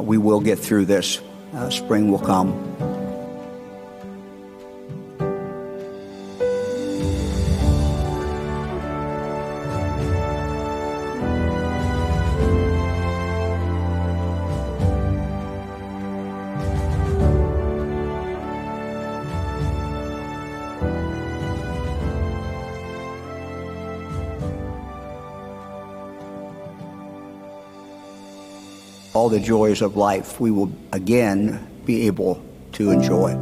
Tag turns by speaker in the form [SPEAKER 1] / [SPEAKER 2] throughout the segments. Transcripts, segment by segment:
[SPEAKER 1] we will get through this. Spring will come. All the joys of life we will again be able to enjoy.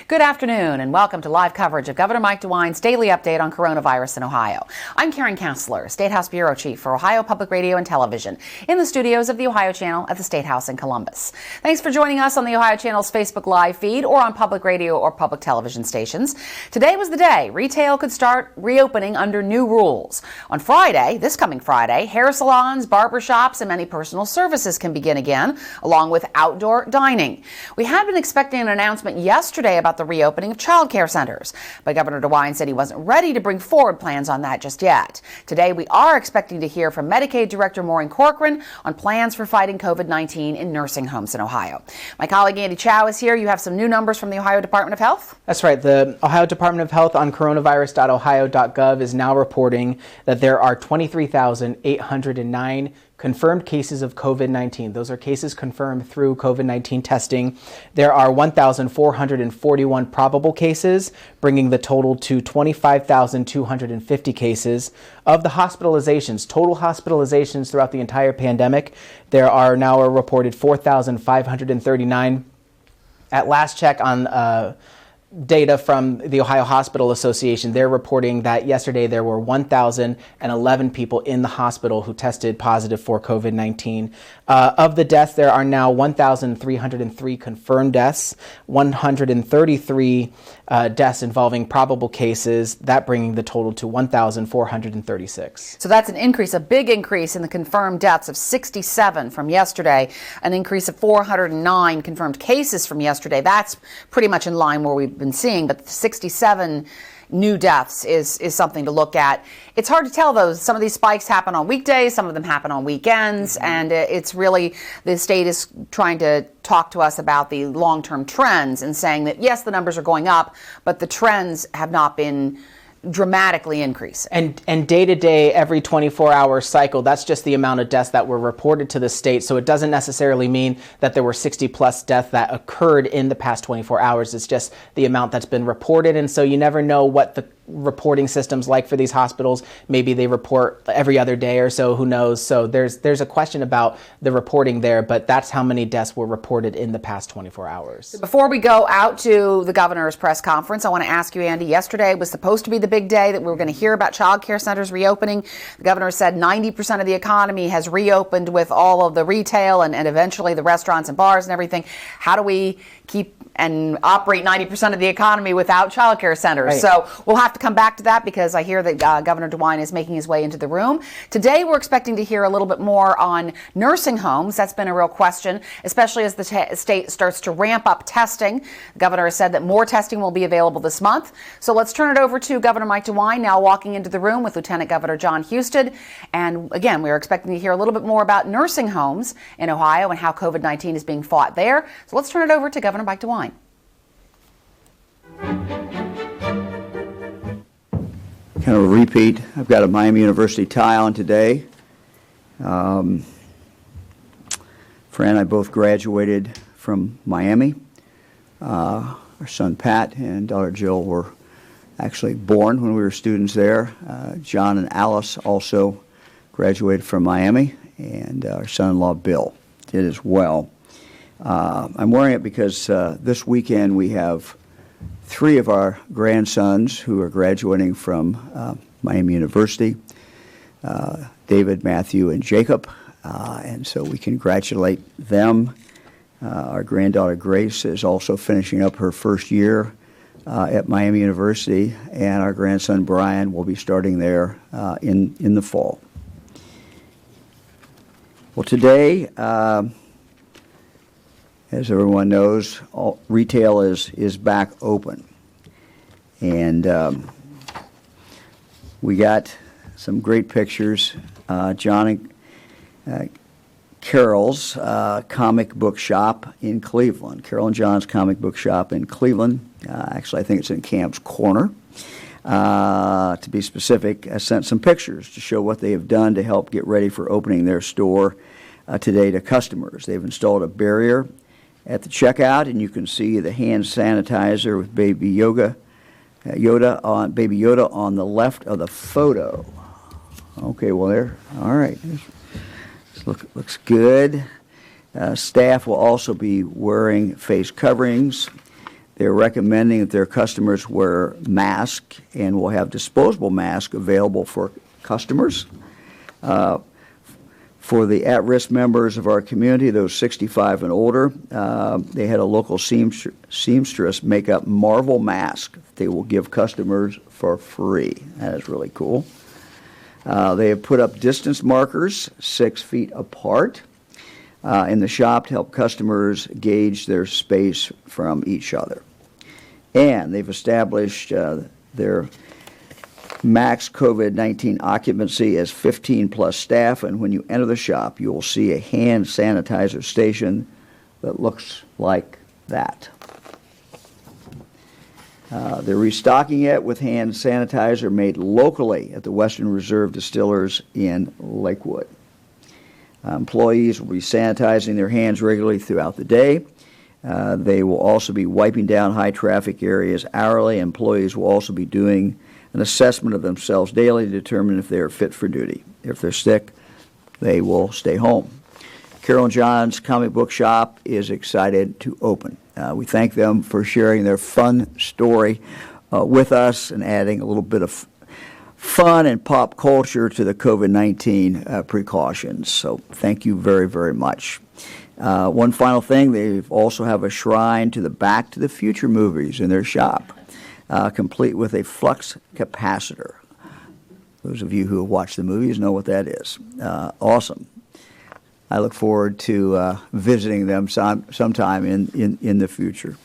[SPEAKER 2] Good afternoon and welcome to live coverage of Governor Mike DeWine's daily update on coronavirus in Ohio. I'm Karen Kanzler, State House Bureau Chief for Ohio Public Radio and Television, in the studios of the Ohio Channel at the State House in Columbus. Thanks for joining us on the Ohio Channel's Facebook Live feed or on public radio or public television stations. Today was the day retail could start reopening under new rules. On Friday, this coming Friday, hair salons, barber shops, and many personal services can begin again, along with outdoor dining. We had been expecting an announcement yesterday about the reopening of childcare centers, but Governor DeWine said he wasn't ready to bring forward plans on that just yet. Today, we are expecting to hear from Medicaid Director Maureen Corcoran on plans for fighting COVID-19 in nursing homes in Ohio. My colleague Andy Chow is here. You have some new numbers from the Ohio Department of Health?
[SPEAKER 3] That's right. The Ohio Department of Health on coronavirus.ohio.gov is now reporting that there are 23,809 confirmed cases of COVID-19. Those are cases confirmed through COVID-19 testing. There are 1,441 probable cases, bringing the total to 25,250 cases. Of the hospitalizations, total hospitalizations throughout the entire pandemic, there are now a reported 4,539. At last check on data from the Ohio Hospital Association, they're reporting that yesterday there were 1,011 people in the hospital who tested positive for COVID-19. Of the deaths, there are now 1,303 confirmed deaths, 133 deaths involving probable cases, that bringing the total to 1,436.
[SPEAKER 2] So that's an increase, a big increase in the confirmed deaths of 67 from yesterday, an increase of 409 confirmed cases from yesterday. That's pretty much in line where we've been seeing, but 67 new deaths is something to look at. It's hard to tell, though. Some of these spikes happen on weekdays, some of them happen on weekends, and it's really, the state is trying to talk to us about the long-term trends and saying that, yes, the numbers are going up, but the trends have not been dramatically increase.
[SPEAKER 3] And day to day, every 24-hour cycle, that's just the amount of deaths that were reported to the state. So it doesn't necessarily mean that there were 60 plus deaths that occurred in the past 24 hours. It's just the amount that's been reported. And so you never know what the reporting systems like for these hospitals. Maybe they report every other day or so, who knows. So there's a question about the reporting there, but that's how many deaths were reported in the past 24 hours.
[SPEAKER 2] Before we go out to the governor's press conference, I want to ask you, Andy, yesterday was supposed to be the big day that we were going to hear about child care centers reopening. The governor said 90% of the economy has reopened with all of the retail and eventually the restaurants and bars and everything. How do we keep and operate 90% of the economy without child care centers? Right. So we'll have to come back to that because I hear that Governor DeWine is making his way into the room. Today we're expecting to hear a little bit more on nursing homes. That's been a real question, especially as the state starts to ramp up testing. The governor has said that more testing will be available this month. So let's turn it over to Governor Mike DeWine, now walking into the room with Lieutenant Governor John Husted. And again, we're expecting to hear a little bit more about nursing homes in Ohio and how COVID-19 is being fought there. So let's turn it over to Governor Mike DeWine.
[SPEAKER 1] Kind of a repeat. I've got a Miami University tie on today. Fran and I both graduated from Miami. Our son Pat and daughter Jill were actually born when we were students there. John and Alice also graduated from Miami, and our son-in-law Bill did as well. I'm wearing it because this weekend we have 3 of our grandsons who are graduating from Miami University, David, Matthew, and Jacob, and so we congratulate them. Our granddaughter Grace is also finishing up her first year at Miami University, and our grandson Brian will be starting there in the fall. Well, today, as everyone knows, retail is back open, and we got some great pictures. John and Carol's comic book shop in Cleveland. Carol and John's comic book shop in Cleveland. Actually, I think it's in Camp's Corner. To be specific, I sent some pictures to show what they have done to help get ready for opening their store today to customers. They've installed a barrier at the checkout, and you can see the hand sanitizer with Baby Yoda on the left of the photo. Okay, well there. All right, looks good. Staff will also be wearing face coverings. They're recommending that their customers wear masks and will have disposable masks available for customers. For the at-risk members of our community, those 65 and older, they had a local seamstress make up Marvel masks they will give customers for free. That is really cool. They have put up distance markers 6 feet apart in the shop to help customers gauge their space from each other. And they've established their max COVID-19 occupancy as 15 plus staff, and when you enter the shop, you will see a hand sanitizer station that looks like that. They're restocking it with hand sanitizer made locally at the Western Reserve Distillers in Lakewood. Employees will be sanitizing their hands regularly throughout the day. They will also be wiping down high traffic areas hourly. Employees will also be doing an assessment of themselves daily to determine if they are fit for duty. If they're sick, they will stay home. Carol and John's comic book shop is excited to open. We thank them for sharing their fun story with us and adding a little bit of fun and pop culture to the COVID-19 precautions. So thank you very, very much. One final thing, they also have a shrine to the Back to the Future movies in their shop, complete with a flux capacitor. Those of you who have watched the movies know what that is. Awesome. I look forward to visiting them sometime in the future.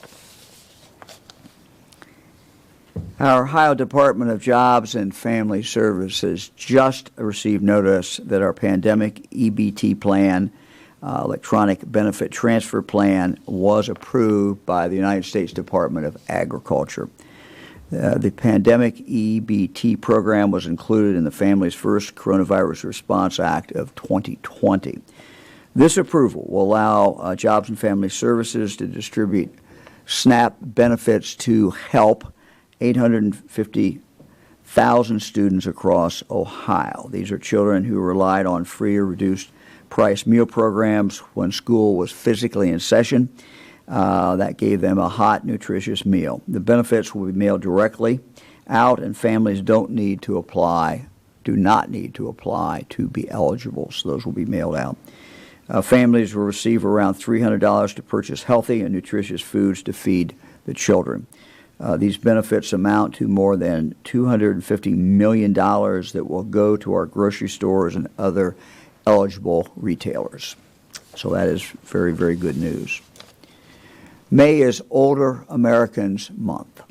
[SPEAKER 1] Our Ohio Department of Jobs and Family Services just received notice that our pandemic EBT plan, electronic benefit transfer plan, was approved by the United States Department of Agriculture. The pandemic EBT program was included in the Family's First Coronavirus Response Act of 2020. This approval will allow Jobs and Family Services to distribute SNAP benefits to help 850,000 students across Ohio. These are children who relied on free or reduced price meal programs when school was physically in session. That gave them a hot, nutritious meal. The benefits will be mailed directly out, and families do not need to apply to be eligible, so those will be mailed out. Families will receive around $300 to purchase healthy and nutritious foods to feed the children. These benefits amount to more than $250 million that will go to our grocery stores and other eligible retailers. So that is very, very good news. May is Older Americans Month.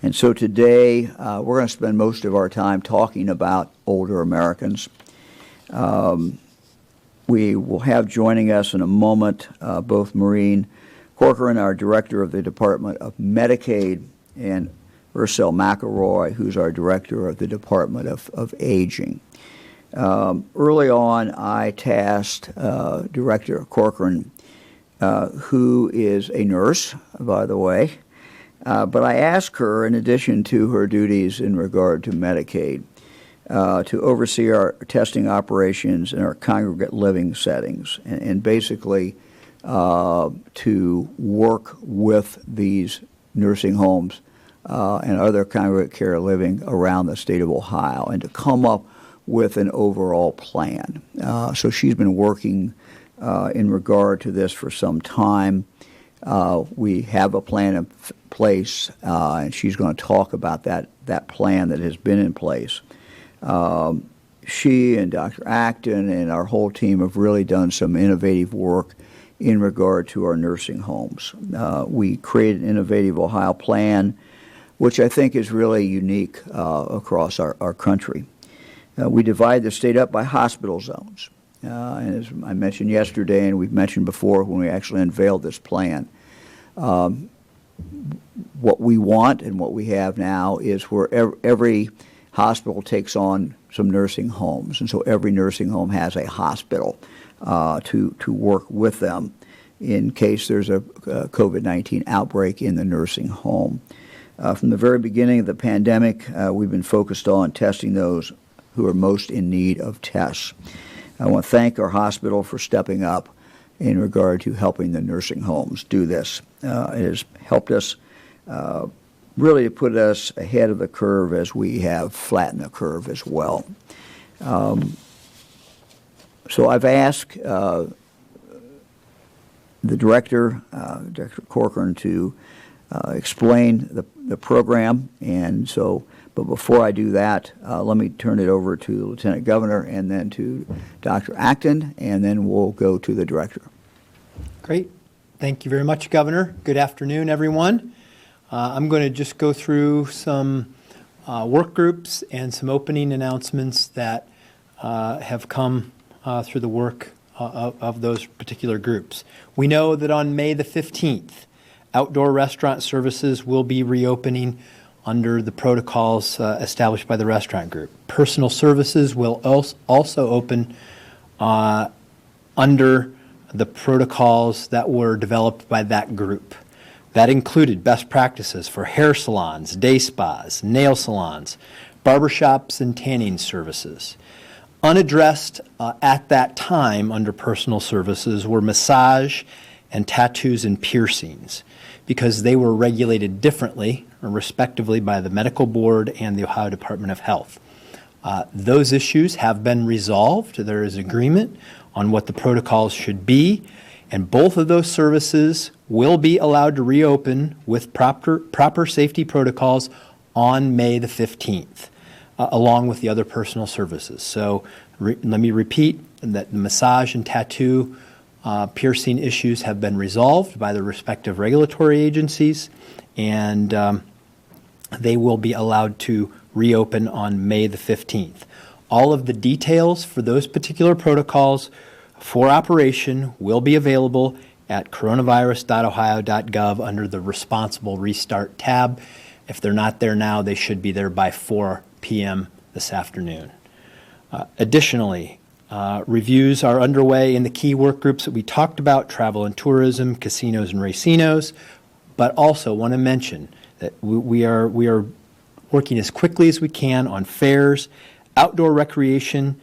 [SPEAKER 1] And so today we're going to spend most of our time talking about older Americans. We will have joining us in a moment both Maureen Corcoran, our Director of the Department of Medicaid, and Ursel McElroy, who's our Director of the Department of Aging. Early on, I tasked Director Corcoran, who is a nurse, by the way, but I asked her, in addition to her duties in regard to Medicaid, to oversee our testing operations in our congregate living settings and basically to work with these nursing homes and other congregate care living around the state of Ohio, and to come up with an overall plan. So she's been working in regard to this for some time. We have a plan in place, and she's going to talk about that plan that has been in place. She and Dr. Acton and our whole team have really done some innovative work in regard to our nursing homes. We created an Innovative Ohio plan, which I think is really unique across our country. We divide the state up by hospital zones. And as I mentioned yesterday, and we've mentioned before when we actually unveiled this plan, what we want and what we have now is where every hospital takes on some nursing homes, and so every nursing home has a hospital to work with them in case there's a COVID-19 outbreak in the nursing home. From the very beginning of the pandemic, we've been focused on testing those who are most in need of tests. I want to thank our hospital for stepping up in regard to helping the nursing homes do this. It has helped us really to put us ahead of the curve as we have flattened the curve as well. So I've asked the director, Dr. Corcoran, to explain the program, and so, but before I do that, let me turn it over to the Lieutenant Governor and then to Dr. Acton, and then we'll go to the director.
[SPEAKER 4] Great. Thank you very much, Governor. Good afternoon, everyone. I'm going to just go through some work groups and some opening announcements that have come through the work of those particular groups. We know that on May the 15th, outdoor restaurant services will be reopening under the protocols established by the restaurant group. Personal services will also open under the protocols that were developed by that group. That included best practices for hair salons, day spas, nail salons, barbershops, and tanning services. Unaddressed at that time under personal services were massage and tattoos and piercings, because they were regulated differently, or respectively, by the Medical Board and the Ohio Department of Health. Those issues have been resolved. There is agreement on what the protocols should be, and both of those services will be allowed to reopen with proper safety protocols on May the 15th, along with the other personal services. So let me repeat that the massage and tattoo piercing issues have been resolved by the respective regulatory agencies, and they will be allowed to reopen on May the 15th. All of the details for those particular protocols for operation will be available at coronavirus.ohio.gov under the Responsible Restart tab. If they're not there now, they should be there by 4 p.m. this afternoon. Additionally, reviews are underway in the key work groups that we talked about: travel and tourism, casinos and racinos, but also want to mention that we are working as quickly as we can on fairs, outdoor recreation,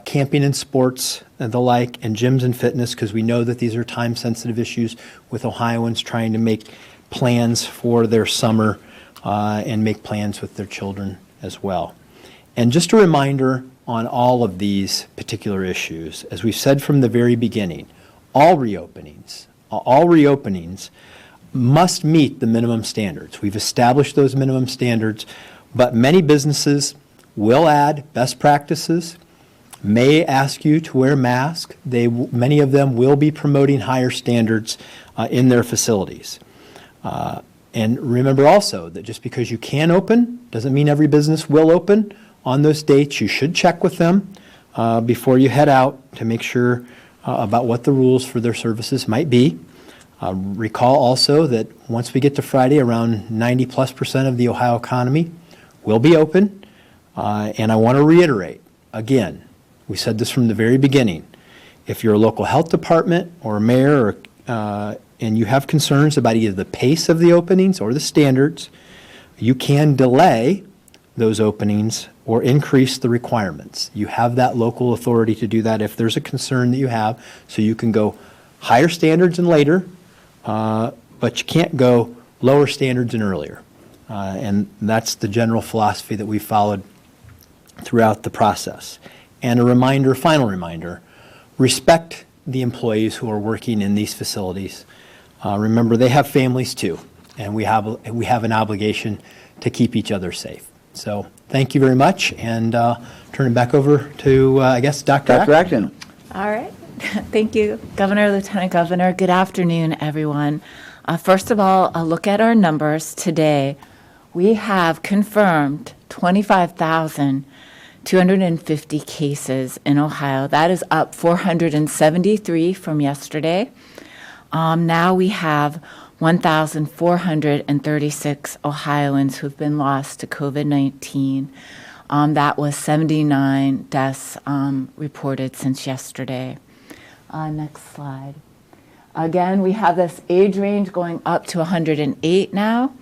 [SPEAKER 4] camping and sports and the like, and gyms and fitness, because we know that these are time-sensitive issues with Ohioans trying to make plans for their summer and make plans with their children as well. And just a reminder on all of these particular issues, as we've said from the very beginning, all reopenings must meet the minimum standards. We've established those minimum standards, but many businesses will add best practices, may ask you to wear a mask. Many of them will be promoting higher standards in their facilities. And remember also that just because you can open doesn't mean every business will open on those dates. You should check with them before you head out to make sure about what the rules for their services might be. Recall also that once we get to Friday, around 90+% of the Ohio economy will be open. And I want to reiterate, again, we said this from the very beginning, if you're a local health department or a mayor and you have concerns about either the pace of the openings or the standards, you can delay those openings or increase the requirements. You have that local authority to do that if there's a concern that you have, so you can go higher standards and later, but you can't go lower standards and earlier. And that's the general philosophy that we followed throughout the process. And a reminder, final reminder, respect the employees who are working in these facilities. Remember, they have families too, and we have an obligation to keep each other safe. So thank you very much, and turn it back over to, I guess, Dr.
[SPEAKER 1] Acton.
[SPEAKER 5] All right. Thank you, Governor, Lieutenant Governor. Good afternoon, everyone. First of all, a look at our numbers today. We have confirmed 25,250 cases in Ohio. That is up 473 from yesterday. Now we have 1,436 Ohioans who've been lost to COVID-19. That was 79 deaths reported since yesterday. Next slide. Again, we have this age range going up to 108 now,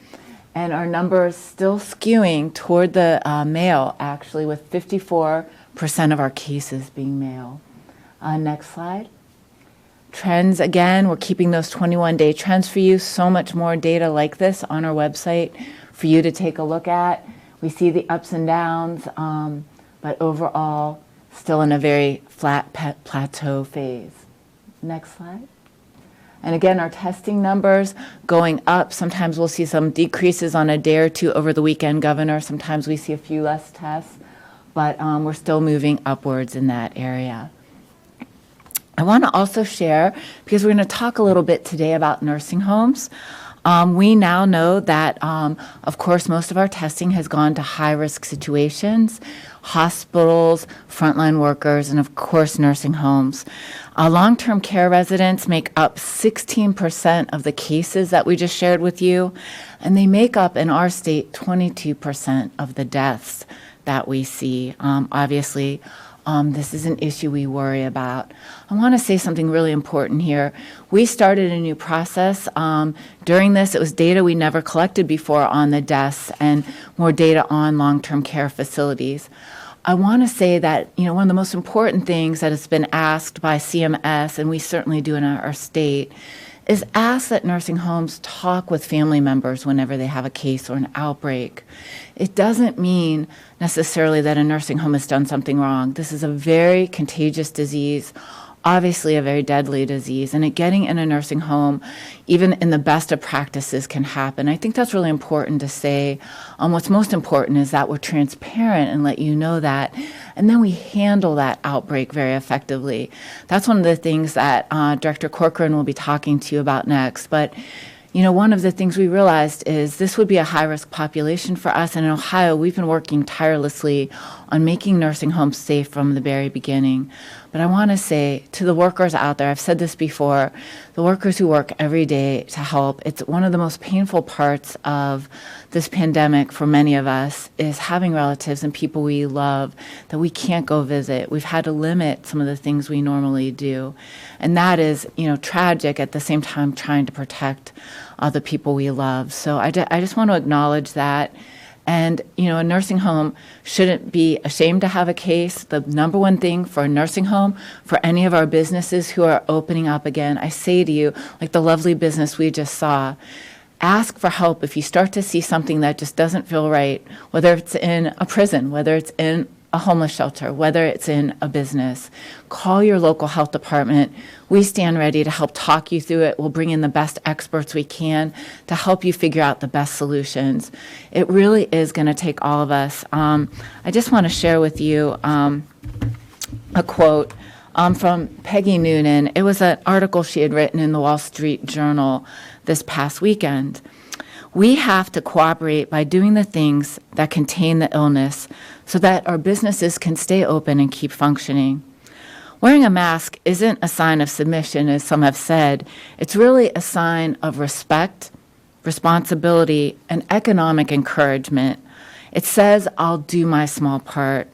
[SPEAKER 5] and our numbers still skewing toward the male, actually, with 54% of our cases being male. Next slide. Trends, again, we're keeping those 21-day trends for you. So much more data like this on our website for you to take a look at. We see the ups and downs, but overall, still in a very flat plateau phase. Next slide. And again, our testing numbers going up. Sometimes we'll see some decreases on a day or two over the weekend, Governor. Sometimes we see a few less tests, but we're still moving upwards in that area. I want to also share, because we're going to talk a little bit today about nursing homes. We now know that, of course, most of our testing has gone to high-risk situations, hospitals, frontline workers, and, of course, nursing homes. Long-term care residents make up 16% of the cases that we just shared with you, and they make up, in our state, 22% of the deaths that we see. Obviously, this is an issue we worry about. I want to say something really important here. We started a new process. During this, it was data we never collected before on the deaths and more data on long-term care facilities. I want to say that, one of the most important things that has been asked by CMS, and we certainly do in our state, is ask that nursing homes talk with family members whenever they have a case or an outbreak. It doesn't mean necessarily that a nursing home has done something wrong. This is a very contagious disease, obviously a very deadly disease, and getting in a nursing home, even in the best of practices, can happen. I think that's really important to say. What's most important is that we're transparent and let you know that, and then we handle that outbreak very effectively. That's one of the things that Director Corcoran will be talking to you about next. But one of the things we realized is this would be a high-risk population for us. And in Ohio, we've been working tirelessly on making nursing homes safe from the very beginning. But I want to say to the workers out there, I've said this before, the workers who work every day to help, it's one of the most painful parts of this pandemic for many of us is having relatives and people we love that we can't go visit. We've had to limit some of the things we normally do. And that is, tragic, at the same time trying to protect the people we love. So I just want to acknowledge that. And, a nursing home shouldn't be ashamed to have a case. The number one thing for a nursing home, for any of our businesses who are opening up again, I say to you, like the lovely business we just saw, ask for help if you start to see something that just doesn't feel right, whether it's in a prison, whether it's in a homeless shelter, whether it's in a business. Call your local health department. We stand ready to help talk you through it. We'll bring in the best experts we can to help you figure out the best solutions. It really is going to take all of us. I just want to share with you a quote from Peggy Noonan. It was an article she had written in the Wall Street Journal this past weekend. We have to cooperate by doing the things that contain the illness so that our businesses can stay open and keep functioning. Wearing a mask isn't a sign of submission, as some have said. It's really a sign of respect, responsibility, and economic encouragement. It says, I'll do my small part.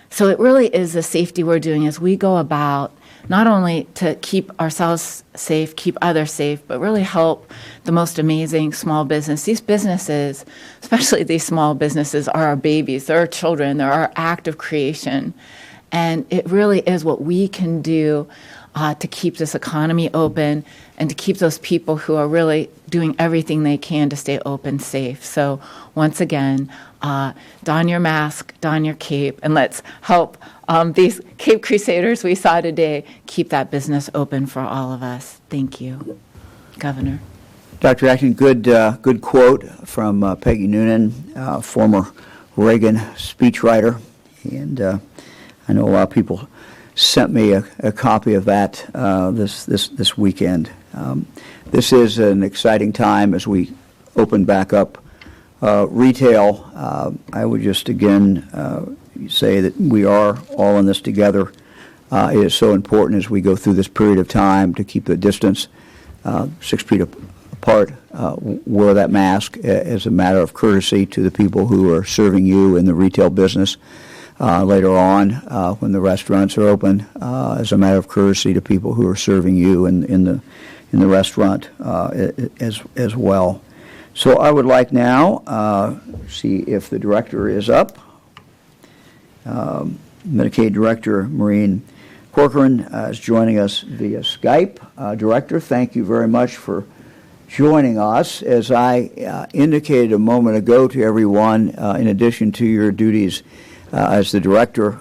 [SPEAKER 5] So it really is the safety we're doing as we go about not only to keep ourselves safe, keep others safe, but really help the most amazing small business. These businesses, especially these small businesses, are our babies. They're our children. They're our act of creation. And it really is what we can do to keep this economy open and to keep those people who are really doing everything they can to stay open safe. So once again, don your mask, don your cape, and let's help these Cape Crusaders we saw today keep that business open for all of us. Thank you, Governor.
[SPEAKER 1] Dr. Acton, good quote from Peggy Noonan, former Reagan speechwriter, and I know a lot of people sent me a copy of that this weekend. This is an exciting time as we open back up retail. I would just again say that we are all in this together. It is so important as we go through this period of time to keep the distance 6 feet apart, wear that mask as a matter of courtesy to the people who are serving you in the retail business. Later on, when the restaurants are open, as a matter of courtesy to people who are serving you in the restaurant as well. So I would like now see if the director is up. Medicaid Director Maureen Corcoran is joining us via Skype. Director, thank you very much for joining us. As I indicated a moment ago to everyone, in addition to your duties as the director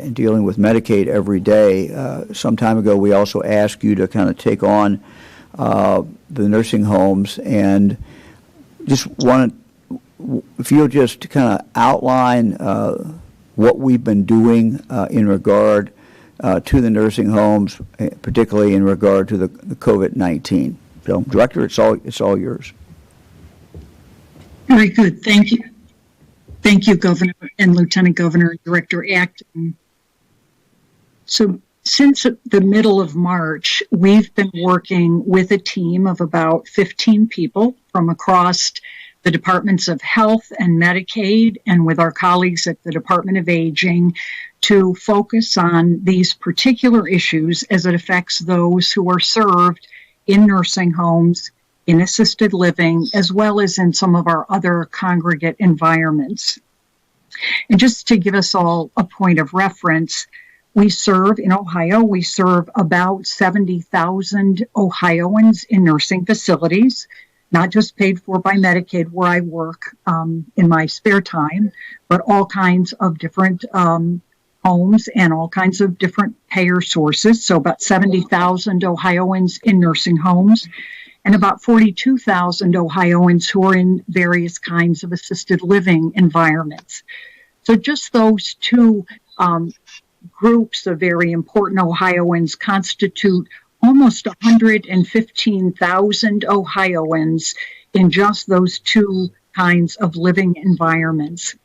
[SPEAKER 1] in dealing with Medicaid every day, some time ago we also asked you to kind of take on the nursing homes, and just want if you'll just kind of outline what we've been doing in regard to the nursing homes, particularly in regard to the COVID-19. So, Director, it's all yours.
[SPEAKER 6] Very good. Thank you. Thank you, Governor and Lieutenant Governor and Director Acton. So since the middle of March, we've been working with a team of about 15 people from across the Departments of Health and Medicaid and with our colleagues at the Department of Aging to focus on these particular issues as it affects those who are served in nursing homes, in assisted living, as well as in some of our other congregate environments. And just to give us all a point of reference, we serve in Ohio, we serve about 70,000 Ohioans in nursing facilities, not just paid for by Medicaid where I work in my spare time, but all kinds of different homes and all kinds of different payer sources. So about 70,000 Ohioans in nursing homes and about 42,000 Ohioans who are in various kinds of assisted living environments. So just those two groups of very important Ohioans constitute almost 115,000 Ohioans in just those two kinds of living environments.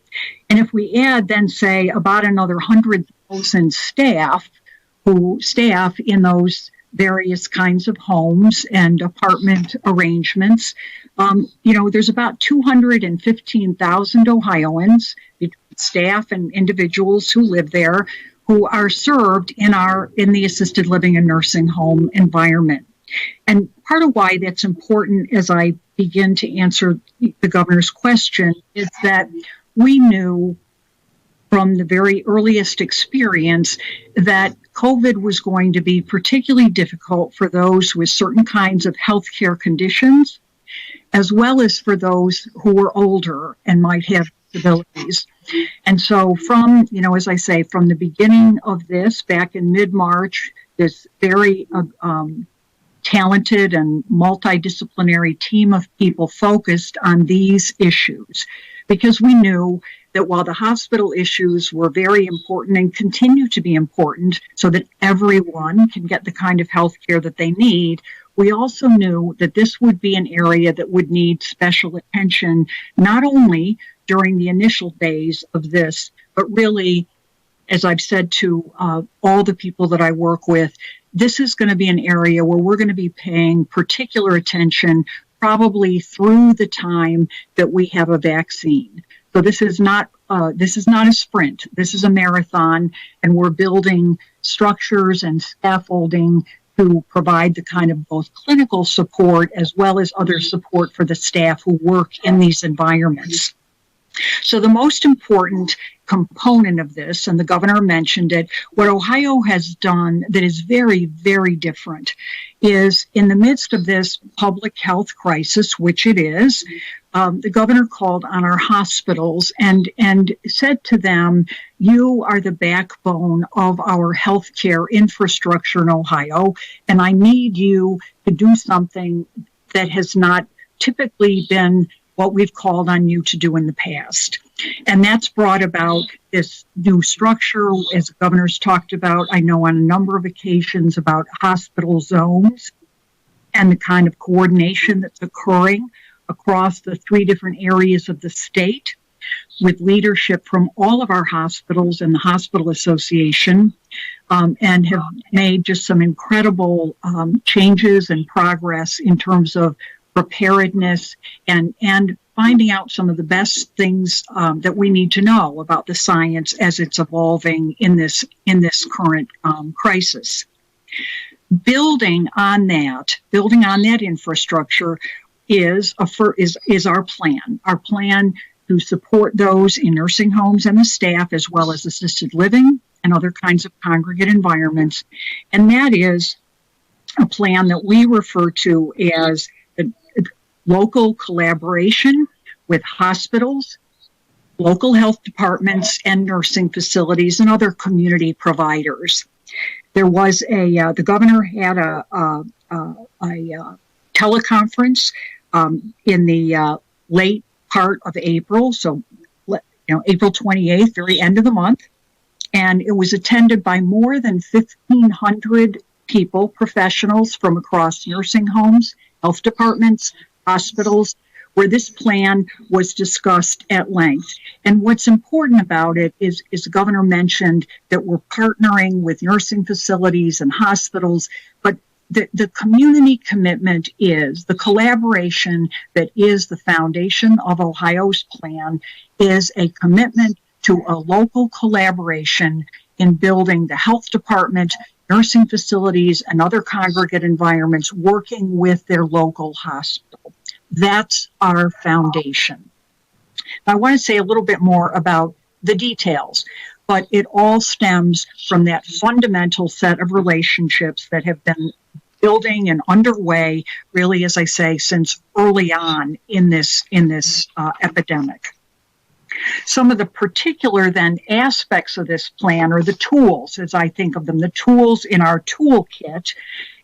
[SPEAKER 6] And if we add then, say, about another 100,000 staff who staff in those various kinds of homes and apartment arrangements, there's about 215,000 Ohioans, staff and individuals who live there, who are served in the assisted living and nursing home environment. And part of why that's important as I begin to answer the governor's question is that we knew from the very earliest experience that COVID was going to be particularly difficult for those with certain kinds of healthcare conditions, as well as for those who were older and might have disabilities. And so from, as I say, from the beginning of this, back in mid-March, this very talented and multidisciplinary team of people focused on these issues, because we knew that while the hospital issues were very important and continue to be important so that everyone can get the kind of health care that they need, we also knew that this would be an area that would need special attention, not only during the initial days of this, but really, as I've said to all the people that I work with, this is going to be an area where we're going to be paying particular attention probably through the time that we have a vaccine. So this is not a sprint. This is a marathon, and we're building structures and scaffolding to provide the kind of both clinical support as well as other support for the staff who work in these environments. So the most important component of this, and the governor mentioned it, what Ohio has done that is very, very different is in the midst of this public health crisis, which it is, the governor called on our hospitals and said to them, you are the backbone of our healthcare infrastructure in Ohio, and I need you to do something that has not typically been what we've called on you to do in the past. And that's brought about this new structure, as the governor's talked about, I know on a number of occasions, about hospital zones and the kind of coordination that's occurring across the 3 different areas of the state with leadership from all of our hospitals and the Hospital Association, and have made just some incredible changes and progress in terms of preparedness and finding out some of the best things that we need to know about the science as it's evolving in this current crisis. Building on that infrastructure is our plan. Our plan to support those in nursing homes and the staff, as well as assisted living and other kinds of congregate environments, and that is a plan that we refer to as local collaboration with hospitals, local health departments, and nursing facilities and other community providers. There was the governor had a teleconference in the late part of April, so April 28th, very end of the month, and it was attended by more than 1,500 people, professionals from across nursing homes, health departments, hospitals, where this plan was discussed at length. And what's important about it is the governor mentioned that we're partnering with nursing facilities and hospitals, but the community commitment is, the collaboration that is the foundation of Ohio's plan is a commitment to a local collaboration in building the health department, nursing facilities, and other congregate environments working with their local hospital. That's our foundation. I want to say a little bit more about the details, but it all stems from that fundamental set of relationships that have been building and underway, really, as I say, since early on in this epidemic. Some of the particular then aspects of this plan, or the tools, as I think of them, the tools in our toolkit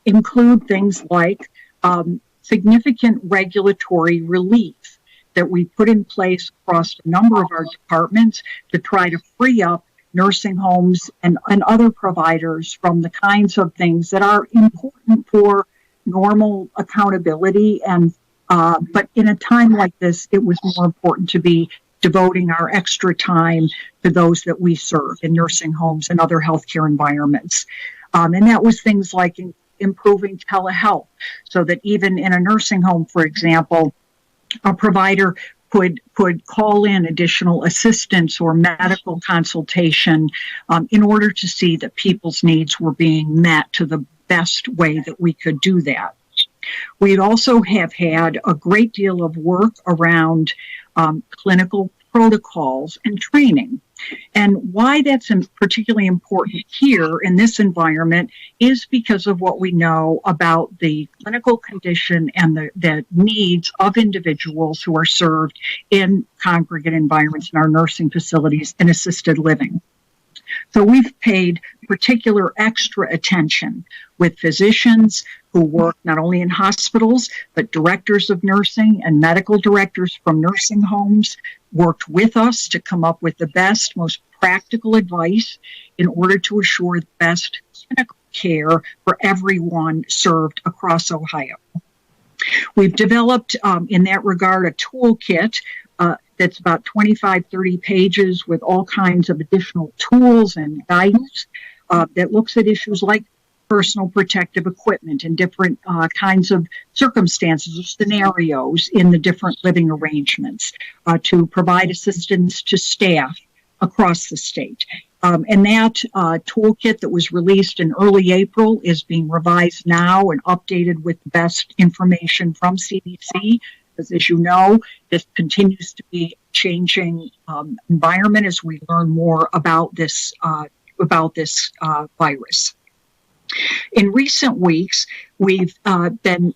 [SPEAKER 6] include things like significant regulatory relief that we put in place across a number of our departments to try to free up nursing homes and other providers from the kinds of things that are important for normal accountability. And but in a time like this, it was more important to be devoting our extra time to those that we serve in nursing homes and other healthcare environments. And that was things like improving telehealth, so that even in a nursing home, for example, a provider could call in additional assistance or medical consultation in order to see that people's needs were being met to the best way that we could do that. We also have had a great deal of work around clinical protocols and training. And why that's particularly important here in this environment is because of what we know about the clinical condition and the needs of individuals who are served in congregate environments in our nursing facilities and assisted living. So we've paid particular extra attention with physicians who work not only in hospitals, but directors of nursing and medical directors from nursing homes worked with us to come up with the best, most practical advice in order to assure the best clinical care for everyone served across Ohio. We've developed, in that regard, a toolkit that's about 25, 30 pages with all kinds of additional tools and guidance that looks at issues like personal protective equipment and different kinds of circumstances or scenarios in the different living arrangements to provide assistance to staff across the state. And that toolkit that was released in early April is being revised now and updated with the best information from CDC Because as you know, this continues to be a changing environment as we learn more about this virus. In recent weeks, we've been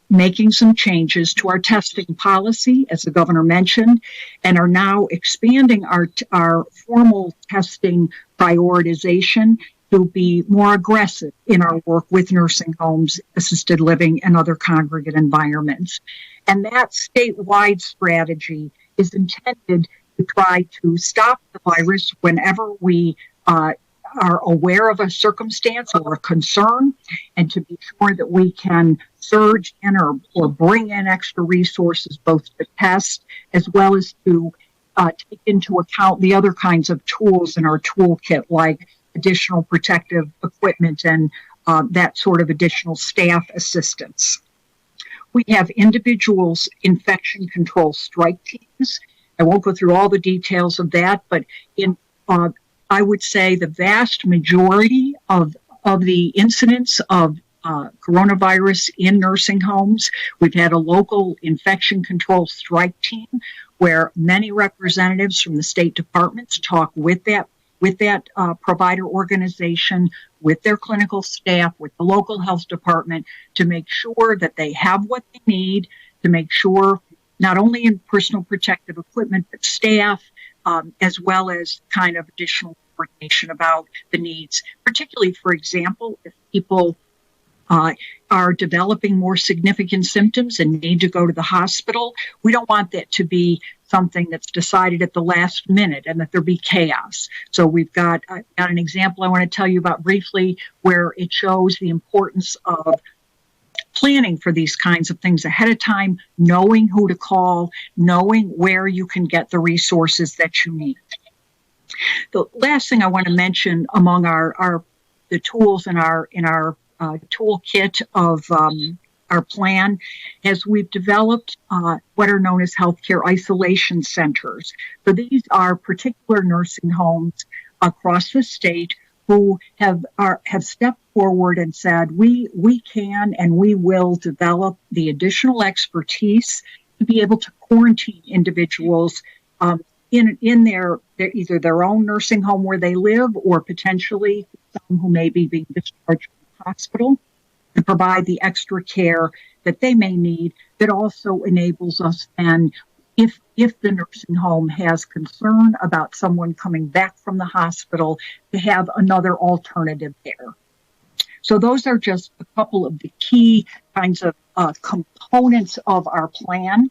[SPEAKER 6] making some changes to our testing policy, as the governor mentioned, and are now expanding our formal testing prioritization to be more aggressive in our work with nursing homes, assisted living, and other congregate environments. And that statewide strategy is intended to try to stop the virus whenever we are aware of a circumstance or a concern, and to be sure that we can surge in or bring in extra resources, both to test as well as to take into account the other kinds of tools in our toolkit, like additional protective equipment and that sort of additional staff assistance. We have individuals infection control strike teams. I won't go through all the details of that, but I would say the vast majority of the incidents of coronavirus in nursing homes, we've had a local infection control strike team where many representatives from the state departments talk with that provider organization, with their clinical staff, with the local health department, to make sure that they have what they need, to make sure not only in personal protective equipment, but staff, as well as kind of additional coordination about the needs, particularly, for example, if people are developing more significant symptoms and need to go to the hospital. We don't want that to be something that's decided at the last minute and that there be chaos. So I've got an example I want to tell you about briefly where it shows the importance of planning for these kinds of things ahead of time, knowing who to call, knowing where you can get the resources that you need. The last thing I want to mention among the tools in our toolkit of our plan is we've developed what are known as healthcare isolation centers. So these are particular nursing homes across the state who have stepped forward and said we can and we will develop the additional expertise to be able to quarantine individuals in their either their own nursing home where they live, or potentially some who may be being discharged from the hospital, and provide the extra care that they may need. That also enables us, and if the nursing home has concern about someone coming back from the hospital, to have another alternative there. So those are just a couple of the key kinds of components of our plan.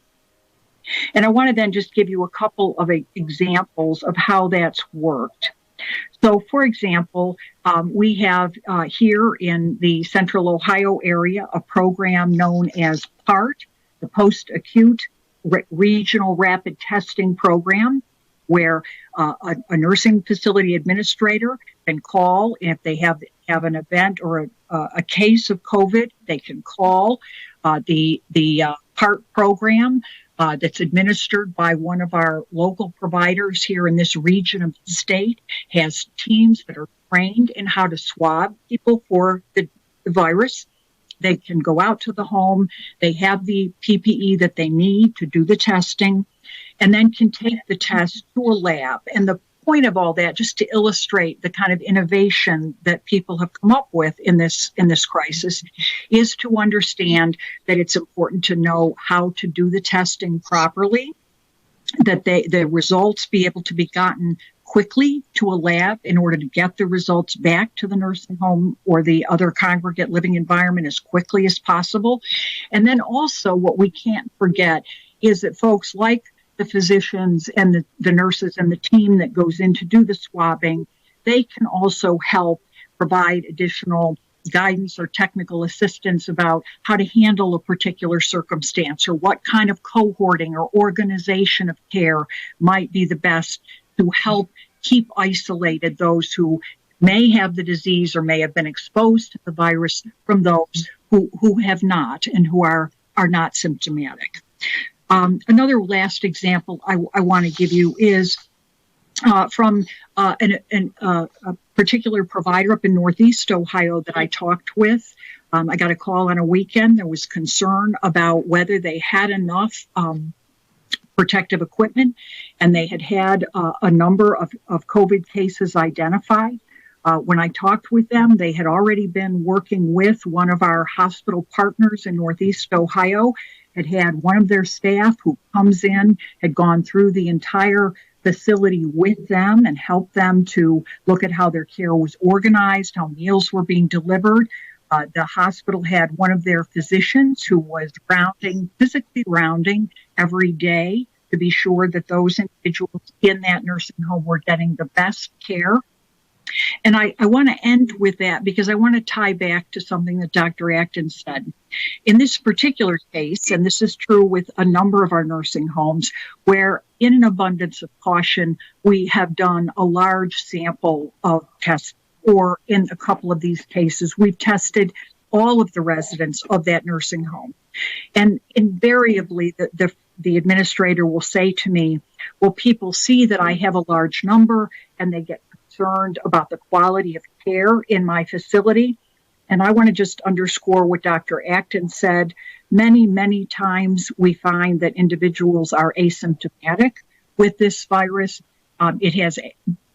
[SPEAKER 6] And I want to then just give you a couple of examples of how that's worked. So, for example, we have here in the Central Ohio area a program known as PART, the Post-Acute Regional Rapid Testing Program, where a nursing facility administrator can call if they have an event or a case of COVID. They can call the PART program that's administered by one of our local providers here in this region of the state, has teams that are trained in how to swab people for the virus. They can go out to the home. They have the PPE that they need to do the testing, and then can take the test to a lab. And the point of all that, just to illustrate the kind of innovation that people have come up with in this crisis, is to understand that it's important to know how to do the testing properly, that the results be able to be gotten quickly to a lab in order to get the results back to the nursing home or the other congregate living environment as quickly as possible. And then also what we can't forget is that folks like the physicians and the nurses and the team that goes in to do the swabbing, they can also help provide additional guidance or technical assistance about how to handle a particular circumstance, or what kind of cohorting or organization of care might be the best to help keep isolated those who may have the disease or may have been exposed to the virus from those who have not and who are not symptomatic. Another last example I want to give you is from a particular provider up in Northeast Ohio that I talked with I got a call on a weekend. There was concern about whether they had enough protective equipment, and they had a number of COVID cases identified. When I talked with them, they had already been working with one of our hospital partners in Northeast Ohio, had one of their staff who comes in, had gone through the entire facility with them and helped them to look at how their care was organized, how meals were being delivered. The hospital had one of their physicians who was physically rounding every day to be sure that those individuals in that nursing home were getting the best care. And I want to end with that because I want to tie back to something that Dr. Atkins said. In this particular case, and this is true with a number of our nursing homes, where in an abundance of caution, we have done a large sample of tests, or in a couple of these cases, we've tested all of the residents of that nursing home. And invariably, the administrator will say to me, well, people see that I have a large number and they get concerned about the quality of care in my facility. And I want to just underscore what Dr. Atkins said. Many, many times we find that individuals are asymptomatic with this virus. It has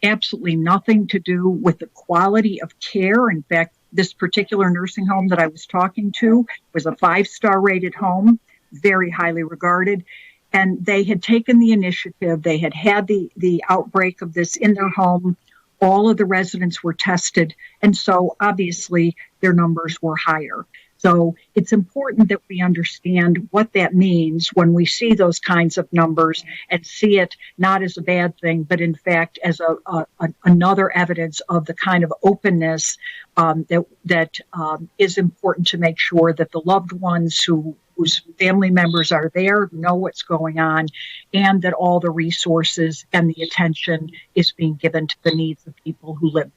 [SPEAKER 6] absolutely nothing to do with the quality of care. In fact, this particular nursing home that I was talking to was a 5-star rated home, very highly regarded. And they had taken the initiative. They had the outbreak of this in their home. All of the residents were tested. And so obviously their numbers were higher. So it's important that we understand what that means when we see those kinds of numbers and see it not as a bad thing, but in fact as another evidence of the kind of openness that is important to make sure that the loved ones whose family members are there know what's going on, and that all the resources and the attention is being given to the needs of people who live there.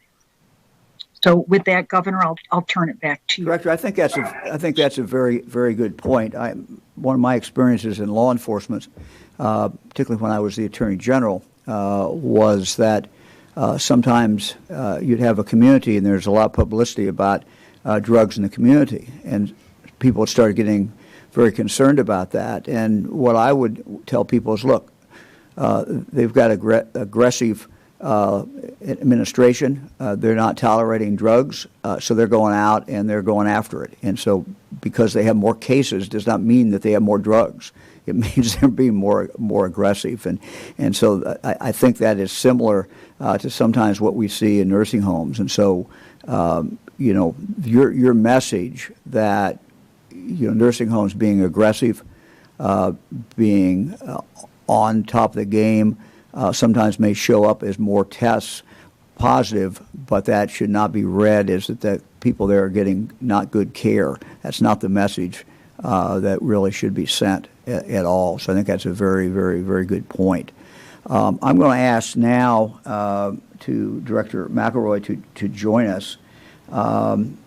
[SPEAKER 6] So with that, Governor, I'll turn it back to you.
[SPEAKER 1] Director, I think that's a very, very good point. One of my experiences in law enforcement, particularly when I was the Attorney General, was that sometimes you'd have a community and there's a lot of publicity about drugs in the community, and people started getting very concerned about that. And what I would tell people is, look, they've got aggressive administration. They're not tolerating drugs, so they're going out and they're going after it. And so because they have more cases does not mean that they have more drugs. It means they're being more aggressive. And so I think that is similar to sometimes what we see in nursing homes. And so, your message that, nursing homes being aggressive, being on top of the game, sometimes may show up as more tests positive, but that should not be read as that people there are getting not good care. That's not the message that really should be sent at all. So I think that's a very, very, very good point. I'm going to ask now to Director McElroy to join us. And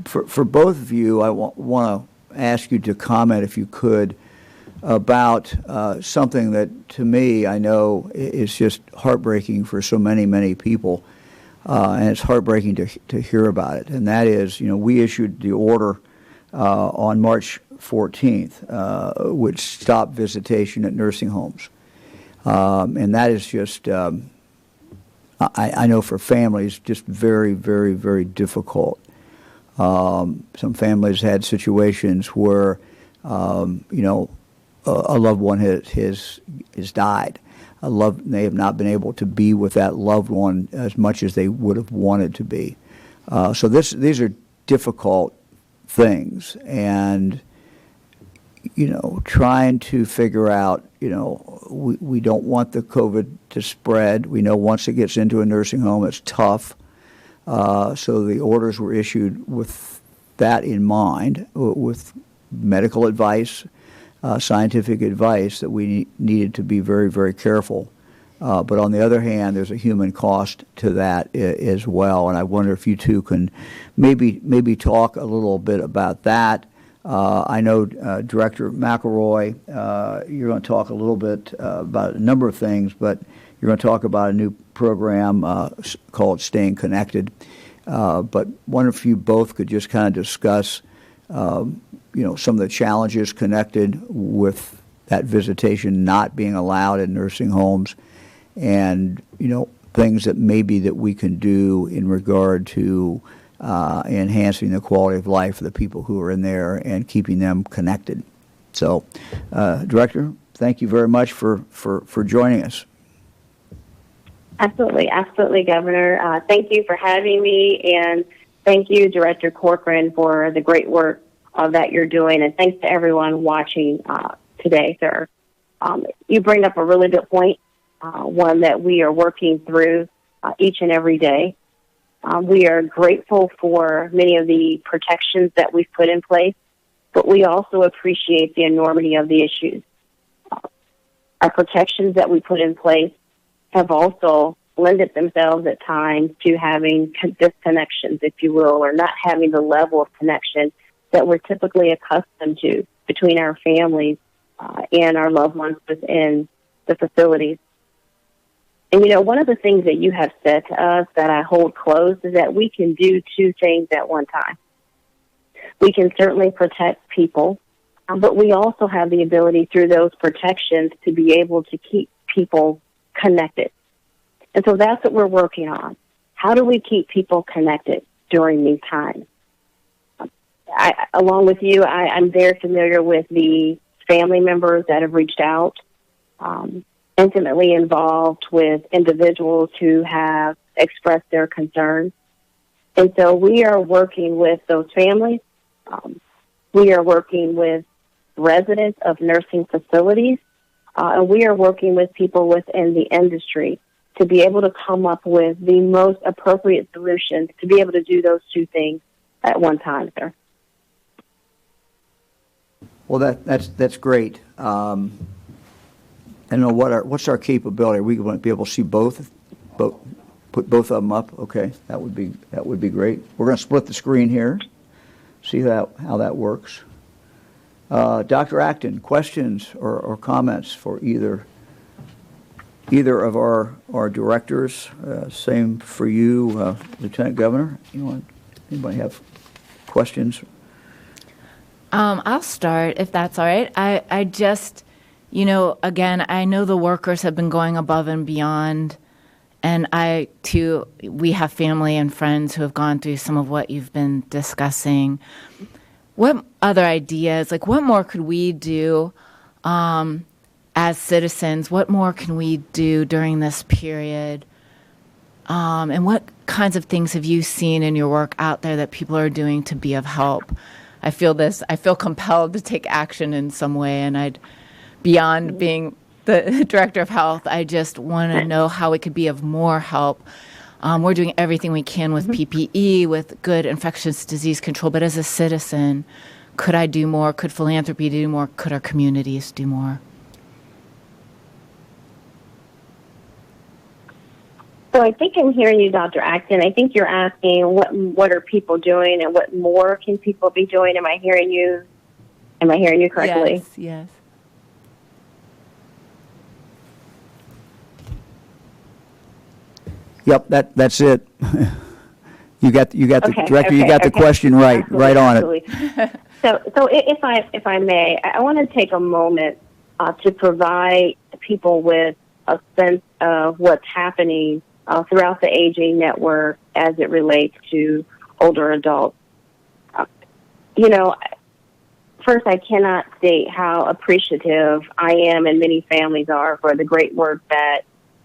[SPEAKER 1] for both of you, I want to ask you to comment, if you could, about something that, to me, I know is just heartbreaking for so many, many people, and it's heartbreaking to hear about it. And that is, we issued the order on March 14th, which stopped visitation at nursing homes. And that is just, I know for families, just very, very, very difficult. Some families had situations where, a loved one has died. They have not been able to be with that loved one as much as they would have wanted to be. So these are difficult things, and trying to figure out, we don't want the COVID to spread. We know once it gets into a nursing home, it's tough. So the orders were issued with that in mind, with medical advice, scientific advice, that we needed to be very, very careful. But on the other hand, there's a human cost to that as well. And I wonder if you two can maybe talk a little bit about that. I know, Director McElroy, you're going to talk a little bit about a number of things, but you're going to talk about a new program called Staying Connected. But wonder if you both could just kind of discuss, some of the challenges connected with that visitation not being allowed in nursing homes, and things that maybe that we can do in regard to enhancing the quality of life of the people who are in there and keeping them connected. So, Director, thank you very much for joining us.
[SPEAKER 7] Absolutely, Governor. Thank you for having me, and thank you, Director Corcoran, for the great work that you're doing, and thanks to everyone watching today, sir. You bring up a really good point, one that we are working through each and every day. We are grateful for many of the protections that we've put in place, but we also appreciate the enormity of the issues. Our protections that we put in place have also lended themselves at times to having disconnections, if you will, or not having the level of connection that we're typically accustomed to between our families and our loved ones within the facilities. And, one of the things that you have said to us that I hold close is that we can do two things at one time. We can certainly protect people, but we also have the ability through those protections to be able to keep people connected. And so that's what we're working on. How do we keep people connected during these times? Along with you, I'm very familiar with the family members that have reached out, intimately involved with individuals who have expressed their concerns. And so we are working with those families. We are working with residents of nursing facilities. And we are working with people within the industry to be able to come up with the most appropriate solutions to be able to do those two things at one time, sir.
[SPEAKER 1] Well, that's great. I don't know what's our capability. Are we going to be able to see both? Put both of them up. Okay, that would be great. We're going to split the screen here. See how that works. Dr. Acton, questions or comments for either of our directors? Same for you, Lieutenant Governor. Anybody have questions?
[SPEAKER 5] I'll start if that's all right. I just, again, I know the workers have been going above and beyond, and we have family and friends who have gone through some of what you've been discussing. What other ideas, what more could we do as citizens? What more can we do during this period? And what kinds of things have you seen in your work out there that people are doing to be of help? I feel compelled to take action in some way, and beyond being the director of health, I just want to know how we could be of more help. We're doing everything we can with PPE, with good infectious disease control, but as a citizen, could I do more? Could philanthropy do more? Could our communities do more?
[SPEAKER 7] So I think I'm hearing you, Dr. Acton. I think you're asking what are people doing and what more can people be doing? Am I hearing you correctly?
[SPEAKER 5] Yes.
[SPEAKER 7] Yep,
[SPEAKER 1] that's it. You got the director.
[SPEAKER 7] Okay,
[SPEAKER 1] you got the question right,
[SPEAKER 7] absolutely,
[SPEAKER 1] right on
[SPEAKER 7] absolutely.
[SPEAKER 1] it.
[SPEAKER 7] So if I may, I want to take a moment to provide people with a sense of what's happening throughout the aging network as it relates to older adults. First, I cannot state how appreciative I am and many families are for the great work that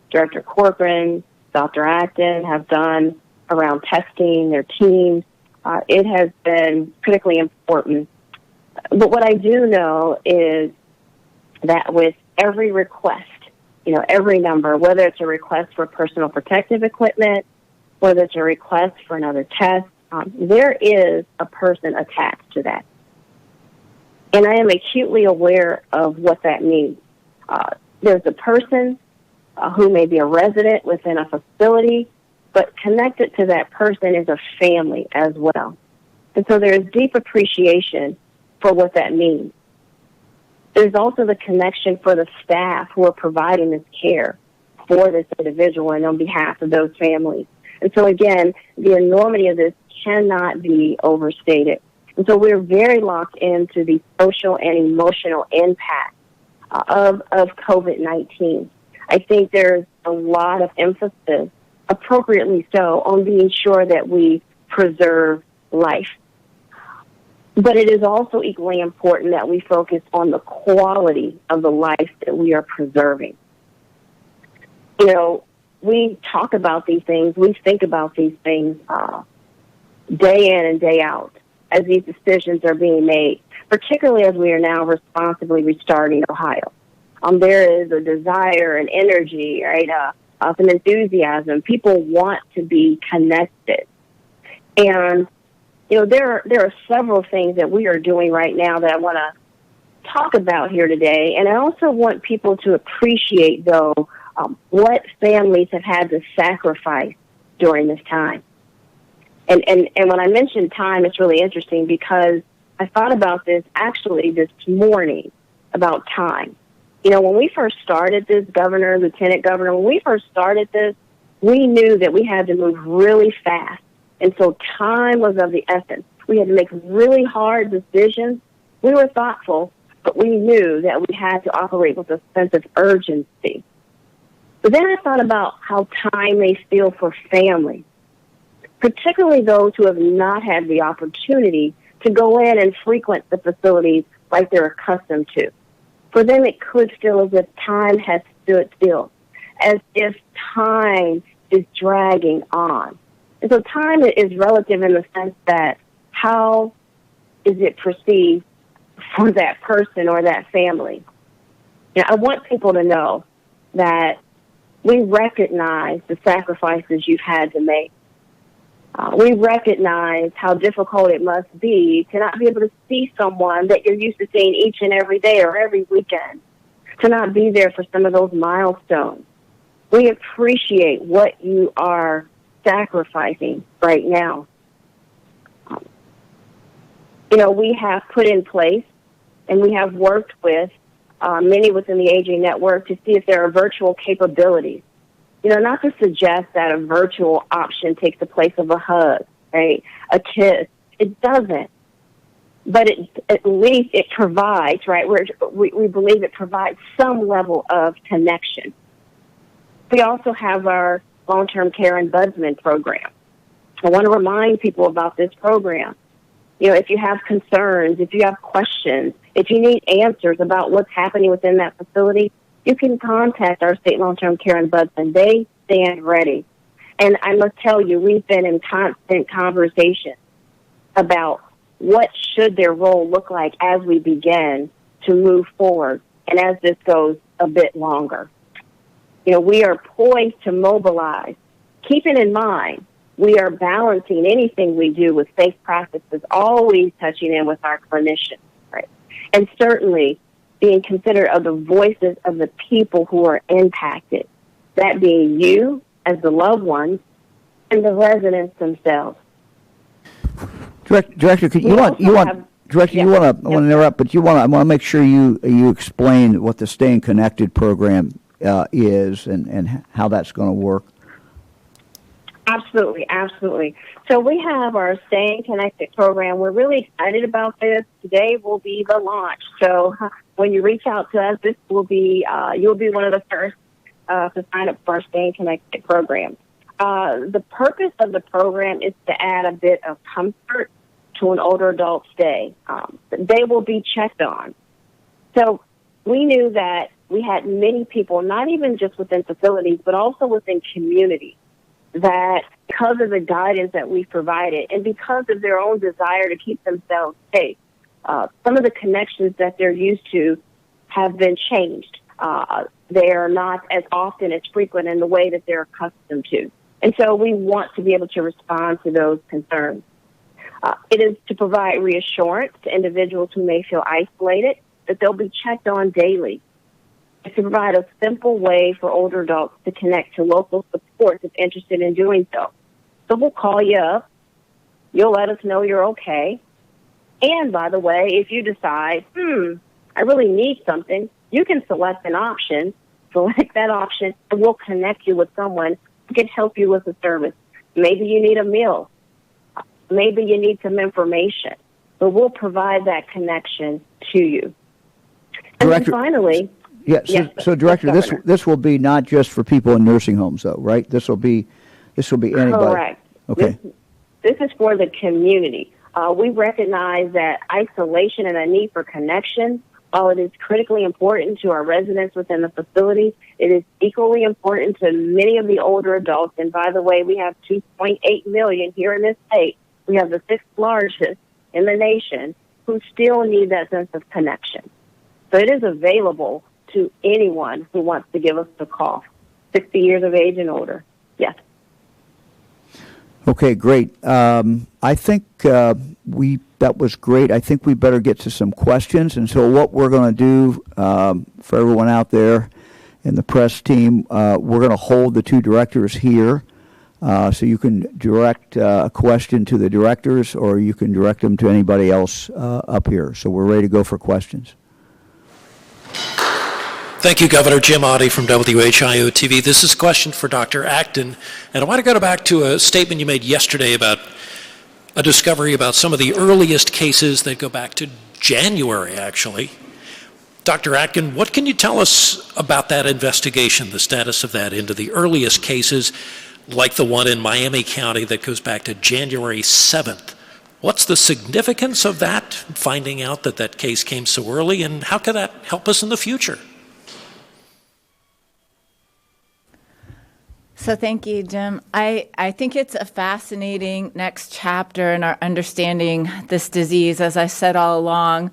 [SPEAKER 7] Director Corcoran, Dr. Acton have done around testing their teams. It has been critically important. But what I do know is that with every request, every number, whether it's a request for personal protective equipment, whether it's a request for another test, there is a person attached to that. And I am acutely aware of what that means. There's a person who may be a resident within a facility, but connected to that person is a family as well. And so there is deep appreciation for what that means. There's also the connection for the staff who are providing this care for this individual and on behalf of those families. And so, again, the enormity of this cannot be overstated. And so we're very locked into the social and emotional impact of COVID-19. I think there's a lot of emphasis, appropriately so, on being sure that we preserve life. But it is also equally important that we focus on the quality of the life that we are preserving. You know, we talk about these things, we think about these things day in and day out as these decisions are being made, particularly as we are now responsibly restarting Ohio. There is a desire and energy, right, some enthusiasm. People want to be connected. And, you know, there are several things that we are doing right now that I want to talk about here today. And I also want people to appreciate, though, what families have had to sacrifice during this time. And when I mentioned time, it's really interesting because I thought about this actually this morning about time. You know, when we first started this, Governor, Lieutenant Governor, when we first started this, we knew that we had to move really fast. And so time was of the essence. We had to make really hard decisions. We were thoughtful, but we knew that we had to operate with a sense of urgency. But then I thought about how time may feel for families, particularly those who have not had the opportunity to go in and frequent the facilities like they're accustomed to. For them, it could feel as if time has stood still, as if time is dragging on. And so time is relative in the sense that how is it perceived for that person or that family? Now, I want people to know that we recognize the sacrifices you've had to make. We recognize how difficult it must be to not be able to see someone that you're used to seeing each and every day or every weekend, to not be there for some of those milestones. We appreciate what you are sacrificing right now. You know, we have put in place and we have worked with many within the Aging Network to see if there are virtual capabilities. You know, not to suggest that a virtual option takes the place of a hug, right? A kiss. It doesn't. But at least it provides, right? We believe it provides some level of connection. We also have our long-term care ombudsman program. I want to remind people about this program. You know, if you have concerns, if you have questions, if you need answers about what's happening within that facility, you can contact our state long-term care ombudsman. They stand ready. And I must tell you, we've been in constant conversation about what should their role look like as we begin to move forward and as this goes a bit longer. You know, we are poised to mobilize, keeping in mind we are balancing anything we do with safe practices, always touching in with our clinicians, right? And certainly being considerate of the voices of the people who are impacted, that being you as the loved ones and the residents themselves.
[SPEAKER 1] Director, I want to interrupt, but I want to make sure you explain what the Staying Connected program is and how that's going to work.
[SPEAKER 7] Absolutely, absolutely. So we have our Staying Connected program. We're really excited about this. Today will be the launch. So when you reach out to us, this will be you'll be one of the first to sign up for our Staying Connected program. The purpose of the program is to add a bit of comfort to an older adult stay. They will be checked on. So we knew that we had many people, not even just within facilities, but also within communities, that because of the guidance that we provided and because of their own desire to keep themselves safe, some of the connections that they're used to have been changed. They are not as often as frequent in the way that they're accustomed to. And so we want to be able to respond to those concerns. It is to provide reassurance to individuals who may feel isolated that they'll be checked on daily. It's to provide a simple way for older adults to connect to local support if interested in doing so. So we'll call you up. You'll let us know you're okay. And by the way, if you decide, I really need something, you can select an option, select that option, and we'll connect you with someone who can help you with the service. Maybe you need a meal. Maybe you need some information. But we'll provide that connection to you. And
[SPEAKER 1] Director,
[SPEAKER 7] then finally...
[SPEAKER 1] So Director, this will be not just for people in nursing homes, though, right? This will be anybody.
[SPEAKER 7] Correct.
[SPEAKER 1] Okay.
[SPEAKER 7] This is for the community. We recognize that isolation and a need for connection, while it is critically important to our residents within the facility, it is equally important to many of the older adults. And by the way, we have 2.8 million here in this state. We have the 6th largest in the nation who still need that sense of connection. So it is available to anyone who wants to give us a call, 60 years of age and older. Yes.
[SPEAKER 1] Okay, great. I think that was great. I think we better get to some questions. And so what we're going to do for everyone out there in the press team, we're going to hold the two directors here. So you can direct a question to the directors, or you can direct them to anybody else up here. So we're ready to go for questions.
[SPEAKER 8] Thank you, Governor. Jim Oddie from WHIO-TV. This is a question for Dr. Acton, and I want to go back to a statement you made yesterday about a discovery about some of the earliest cases that go back to January, actually. Dr. Acton, what can you tell us about that investigation, the status of that into the earliest cases, like the one in Miami County that goes back to January 7th? What's the significance of that, finding out that that case came so early, and how can that help us in the future?
[SPEAKER 5] So thank you, Jim. I think it's a fascinating next chapter in our understanding this disease. As I said all along,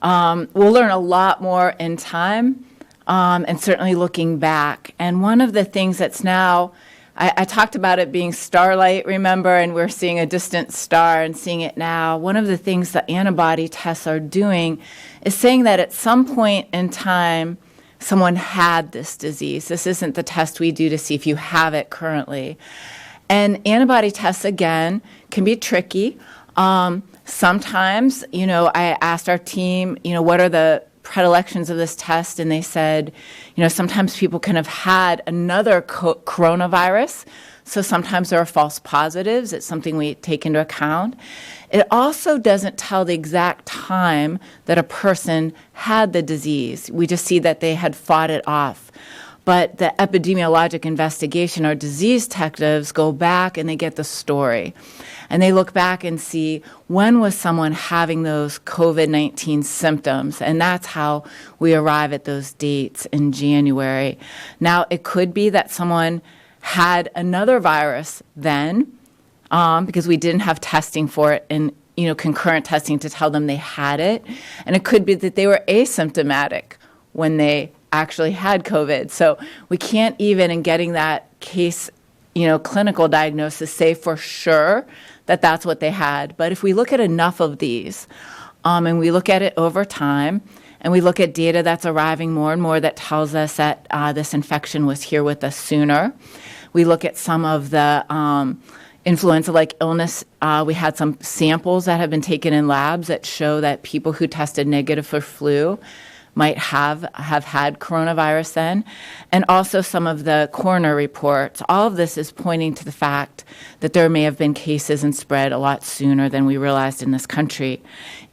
[SPEAKER 5] we'll learn a lot more in time and certainly looking back. And one of the things that's now, I talked about it being starlight, remember, and we're seeing a distant star and seeing it now. One of the things the antibody tests are doing is saying that at some point in time, someone had this disease. This isn't the test we do to see if you have it currently. And antibody tests, again, can be tricky. Sometimes, I asked our team, what are the predilections of this test? And they said, sometimes people can have had another coronavirus. So sometimes there are false positives. It's something we take into account. It also doesn't tell the exact time that a person had the disease. We just see that they had fought it off. But the epidemiologic investigation, our disease detectives go back and they get the story. And they look back and see when was someone having those COVID-19 symptoms. And that's how we arrive at those dates in January. Now, it could be that someone had another virus then, because we didn't have testing for it and concurrent testing to tell them they had it. And it could be that they were asymptomatic when they actually had COVID. So we can't even, in getting that case, clinical diagnosis, say for sure that that's what they had. But if we look at enough of these, and we look at it over time, and we look at data that's arriving more and more that tells us that this infection was here with us sooner. We look at some of the influenza-like illness. We had some samples that have been taken in labs that show that people who tested negative for flu might have had coronavirus then, and also some of the coroner reports. All of this is pointing to the fact that there may have been cases and spread a lot sooner than we realized in this country.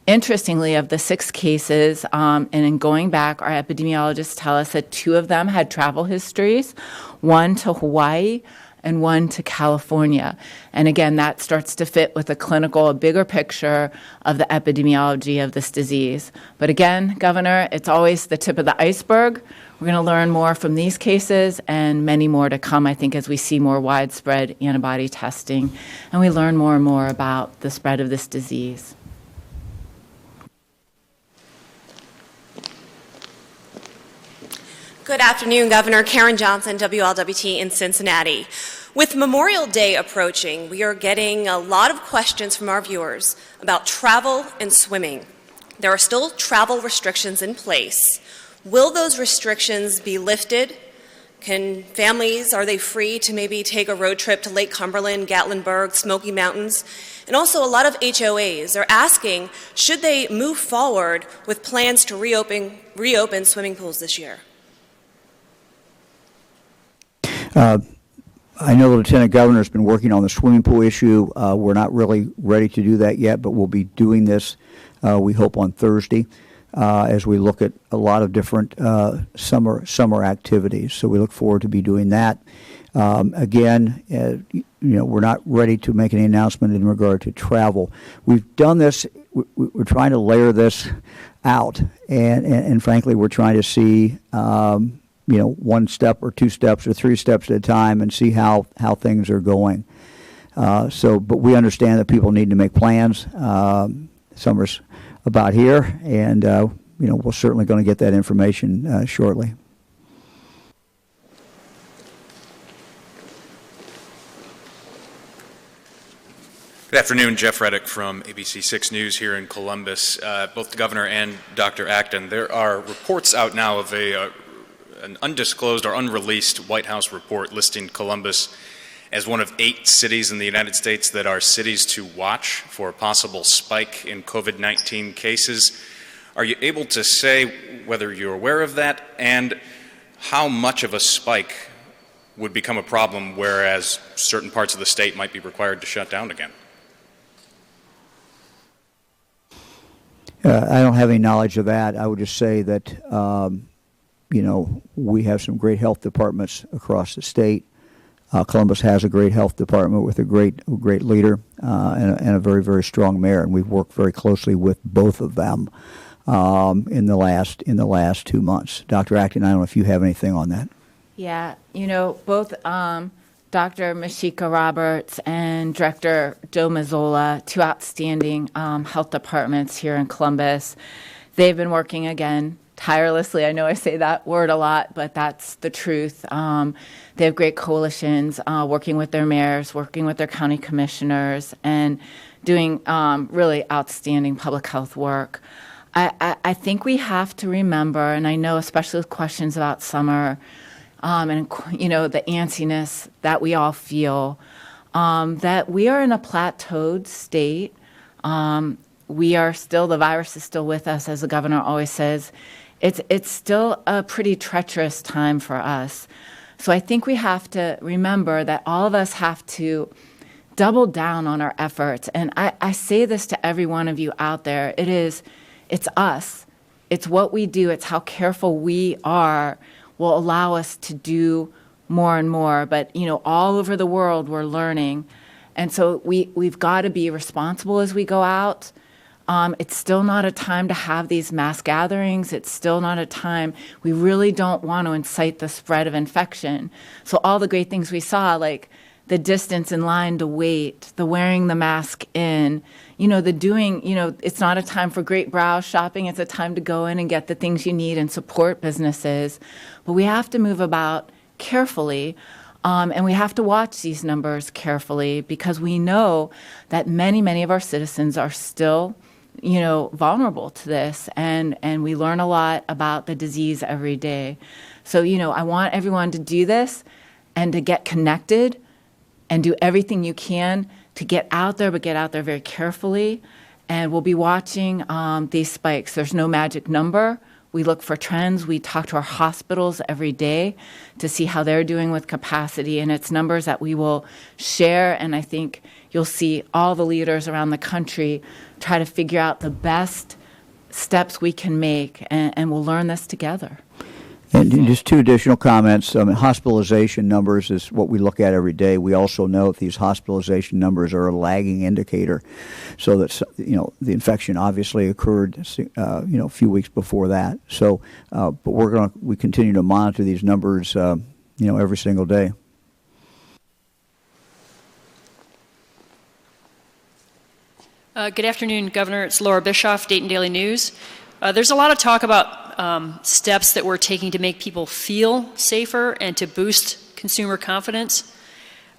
[SPEAKER 5] Interestingly, of the 6 cases, and in going back, our epidemiologists tell us that 2 of them had travel histories, 1 to Hawaii and 1 to California. And again, that starts to fit with a bigger picture of the epidemiology of this disease. But again, Governor, it's always the tip of the iceberg. We're going to learn more from these cases and many more to come, I think, as we see more widespread antibody testing and we learn more and more about the spread of this disease.
[SPEAKER 9] Good afternoon, Governor. Karen Johnson, WLWT in Cincinnati. With Memorial Day approaching, we are getting a lot of questions from our viewers about travel and swimming. There are still travel restrictions in place. Will those restrictions be lifted? Can families, are they free to maybe take a road trip to Lake Cumberland, Gatlinburg, Smoky Mountains? And also a lot of HOAs are asking, should they move forward with plans to reopen swimming pools this year?
[SPEAKER 1] I know the Lieutenant Governor has been working on the swimming pool issue. We're not really ready to do that yet, but we'll be doing this, we hope, on Thursday as we look at a lot of different summer activities. So we look forward to be doing that. Again, we're not ready to make any announcement in regard to travel. We've done this. We're trying to layer this out, and frankly, we're trying to see, one step or two steps or three steps at a time and see how things are going. But we understand that people need to make plans. Summer's about here, and we're certainly going to get that information shortly.
[SPEAKER 10] Good afternoon, Jeff Reddick from ABC 6 News here in Columbus. Both the governor and Dr. Acton, there are reports out now of an undisclosed or unreleased White House report listing Columbus as one of 8 cities in the United States that are cities to watch for a possible spike in COVID-19 cases. Are you able to say whether you're aware of that and how much of a spike would become a problem, whereas certain parts of the state might be required to shut down again?
[SPEAKER 1] I don't have any knowledge of that. I would just say that, we have some great health departments across the state. Columbus has a great health department with a great leader and a very, very strong mayor, and we've worked very closely with both of them in the last 2 months. Dr. Acton, I don't know if you have anything on that.
[SPEAKER 5] Yeah, both Dr. Mashika Roberts and Director Joe Mazzola, 2 outstanding health departments here in Columbus. They've been working, again, tirelessly. I know I say that word a lot, but that's the truth. They have great coalitions, working with their mayors, working with their county commissioners, and doing really outstanding public health work. I think we have to remember, and I know especially with questions about summer, and the antsiness that we all feel, that we are in a plateaued state. We are still, the virus is still with us, as the governor always says. It's still a pretty treacherous time for us. So I think we have to remember that all of us have to double down on our efforts. And I say this to every one of you out there. It's us. It's what we do. It's how careful we are will allow us to do more and more. But, all over the world, we're learning. And so we've got to be responsible as we go out. It's still not a time to have these mass gatherings. It's still not a time. We really don't want to incite the spread of infection. So all the great things we saw, like the distance in line to wait, the wearing the mask in, the doing, it's not a time for great browse shopping. It's a time to go in and get the things you need and support businesses. But we have to move about carefully, and we have to watch these numbers carefully because we know that many, many of our citizens are still, vulnerable to this, and we learn a lot about the disease every day. So, I want everyone to do this and to get connected and do everything you can to get out there, but get out there very carefully. And we'll be watching these spikes. There's no magic number. We look for trends. We talk to our hospitals every day to see how they're doing with capacity. And it's numbers that we will share. And I think you'll see all the leaders around the country try to figure out the best steps we can make. And we'll learn this together.
[SPEAKER 1] And just 2 additional comments. Hospitalization numbers is what we look at every day. We also know that these hospitalization numbers are a lagging indicator, so that the infection obviously occurred a few weeks before that. So, but we continue to monitor these numbers every single day.
[SPEAKER 11] Good afternoon, Governor. It's Laura Bischoff, Dayton Daily News. There's a lot of talk about steps that we're taking to make people feel safer and to boost consumer confidence.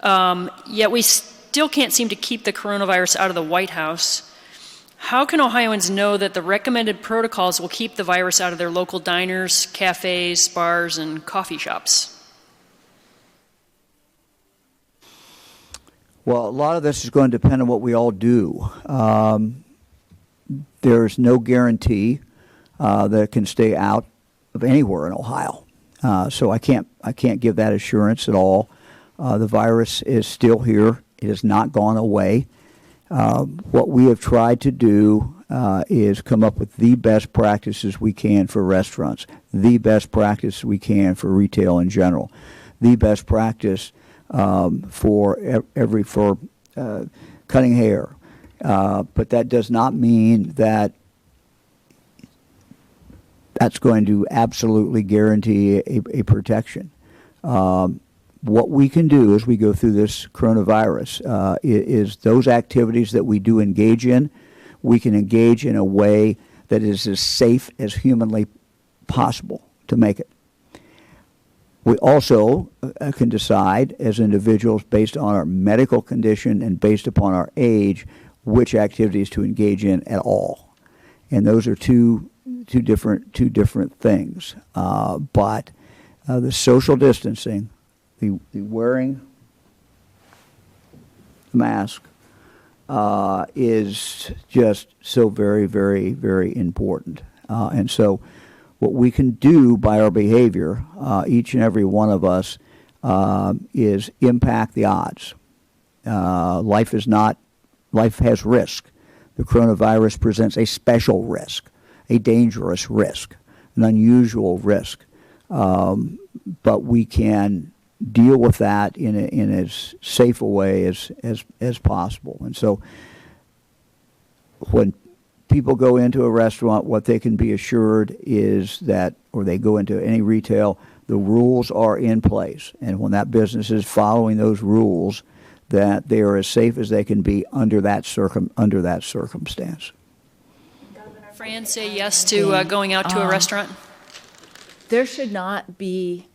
[SPEAKER 11] Yet we still can't seem to keep the coronavirus out of the White House. How can Ohioans know that the recommended protocols will keep the virus out of their local diners, cafes, bars, and coffee shops?
[SPEAKER 1] Well, a lot of this is going to depend on what we all do. There's no guarantee that it can stay out of anywhere in Ohio, so I can't give that assurance at all. The virus is still here. It has not gone away. What we have tried to do is come up with the best practices we can for restaurants, the best practice we can for retail in general, the best practice for cutting hair. But that does not mean that that's going to absolutely guarantee a protection. What we can do as we go through this coronavirus is those activities that we do engage in, we can engage in a way that is as safe as humanly possible to make it. We also can decide as individuals based on our medical condition and based upon our age which activities to engage in at all. And those are two different things. But the social distancing, the wearing the mask is just so very, very, very important. And so what we can do by our behavior, each and every one of us, is impact the odds. Life has risk. The coronavirus presents a special risk, a dangerous risk, an unusual risk. But we can deal with that in as safe a way as possible. And so when people go into a restaurant, what they can be assured is that, or they go into any retail, the rules are in place. And when that business is following those rules, that they are as safe as they can be under that circumstance.
[SPEAKER 11] Governor Fran say yes to going out to a restaurant?
[SPEAKER 5] There should not be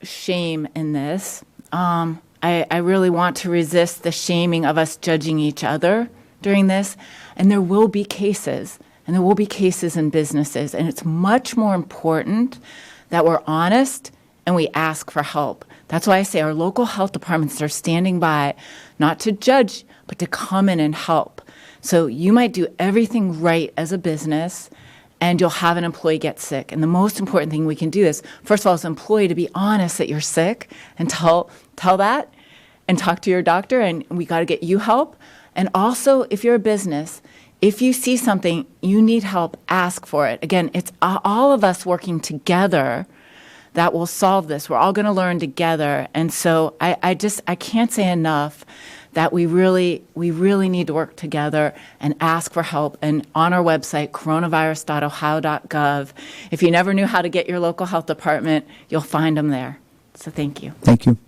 [SPEAKER 5] shame in this. I really want to resist the shaming of us judging each other during this. And there will be cases, and there will be cases in businesses. And it's much more important that we're honest and we ask for help. That's why I say our local health departments are standing by, not to judge, but to come in and help. So you might do everything right as a business, and you'll have an employee get sick. And the most important thing we can do is, first of all, as an employee, to be honest that you're sick and tell that and talk to your doctor, and we got to get you help. And also, if you're a business, if you see something, you need help, ask for it. Again, it's all of us working together that will solve this. We're all going to learn together. And so I can't say enough that we really need to work together and ask for help. And on our website, coronavirus.ohio.gov, if you never knew how to get your local health department, you'll find them there. So thank you.
[SPEAKER 1] Thank you.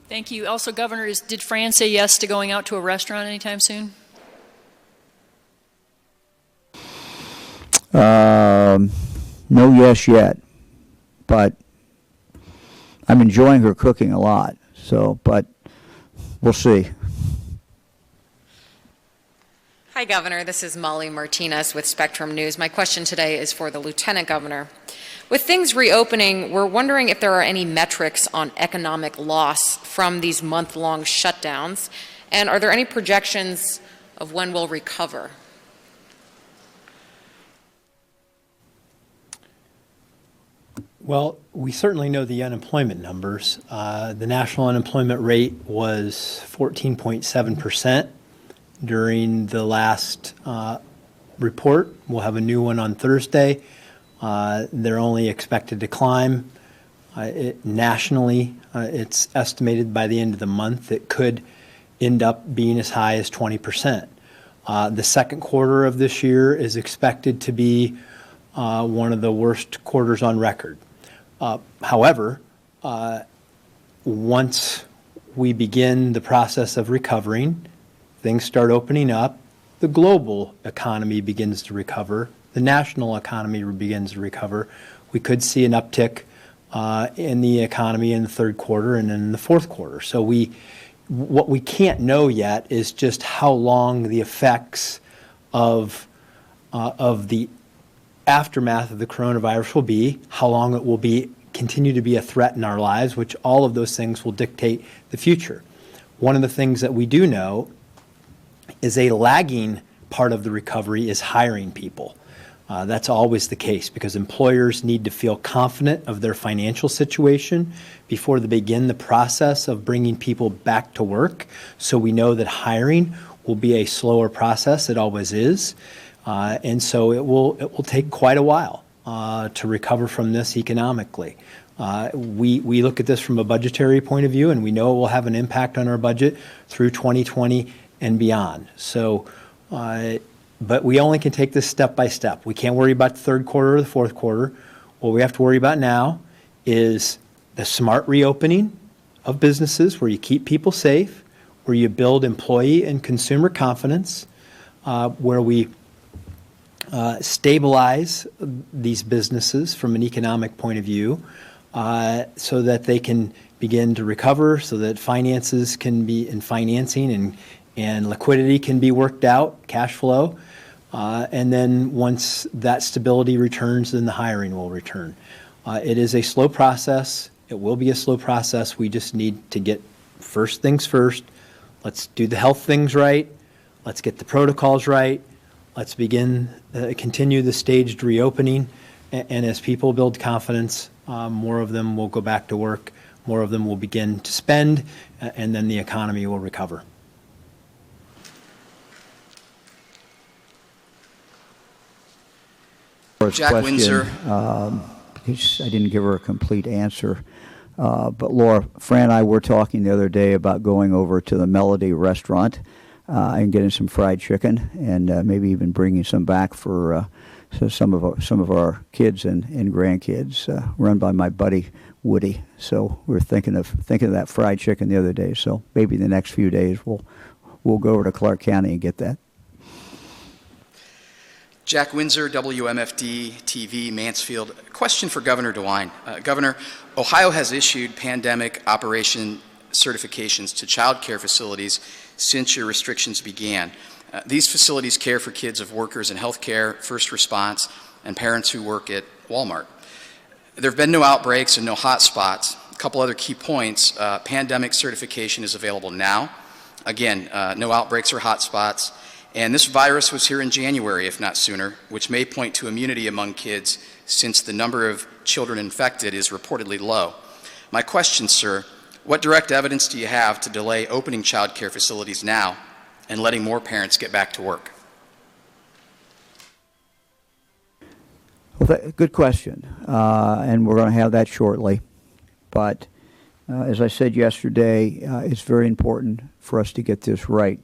[SPEAKER 11] Thank you. Also, Governor, did Fran say yes to going out to a restaurant anytime soon?
[SPEAKER 1] No yes yet, but I'm enjoying her cooking a lot. So, but we'll see.
[SPEAKER 12] Hi, Governor. This is Molly Martinez with Spectrum News. My question today is for the Lieutenant Governor. With things reopening, we're wondering if there are any metrics on economic loss from these month-long shutdowns, and are there any projections of when we'll recover?
[SPEAKER 4] Well, we certainly know the unemployment numbers. The national unemployment rate was 14.7% during the last report. We'll have a new one on Thursday. They're only expected to climb. Nationally, it's estimated by the end of the month it could end up being as high as 20%. The second quarter of this year is expected to be one of the worst quarters on record. However, once we begin the process of recovering, things start opening up, the global economy begins to recover, the national economy begins to recover, we could see an uptick in the economy in the third quarter and in the fourth quarter. So what we can't know yet is just how long the effects of the aftermath of the coronavirus will be, how long it will continue to be a threat in our lives, which all of those things will dictate the future. One of the things that we do know is a lagging part of the recovery is hiring people. That's always the case because employers need to feel confident of their financial situation before they begin the process of bringing people back to work. So we know that hiring will be a slower process. It always is. And so it will take quite a while to recover from this economically. We look at this from a budgetary point of view, and we know it will have an impact on our budget through 2020 and beyond. So, but we only can take this step by step. We can't worry about the third quarter or the fourth quarter. What we have to worry about now is the smart reopening of businesses where you keep people safe, where you build employee and consumer confidence, where we stabilize these businesses from an economic point of view, so that they can begin to recover, so that finances can be in financing and liquidity can be worked out, cash flow. And then once that stability returns, then the hiring will return. It is a slow process. It will be a slow process. We just need to get first things first. Let's do the health things right. Let's get the protocols right. Let's continue the staged reopening. And as people build confidence, more of them will go back to work. More of them will begin to spend, and then the economy will recover.
[SPEAKER 13] Jack Windsor.
[SPEAKER 1] Because I didn't give her a complete answer. But Laura, Fran and I were talking the other day about going over to the Melody restaurant and getting some fried chicken, and maybe even bringing some back for some of our kids and grandkids, run by my buddy Woody. So we were thinking of that fried chicken the other day. So maybe the next few days we'll go over to Clark County and get that.
[SPEAKER 13] Jack Windsor, WMFD TV, Mansfield. Question for Governor DeWine. Governor, Ohio has issued pandemic operation certifications to child care facilities since your restrictions began. These facilities care for kids of workers in healthcare, first response, and parents who work at Walmart. There have been no outbreaks and no hot spots. A couple other key points. Pandemic certification is available now. Again, no outbreaks or hot spots. And this virus was here in January, if not sooner, which may point to immunity among kids since the number of children infected is reportedly low. My question, sir, what direct evidence do you have to delay opening child care facilities now and letting more parents get back to work?
[SPEAKER 1] Well, good question, and we're going to have that shortly. But as I said yesterday, it's very important for us to get this right.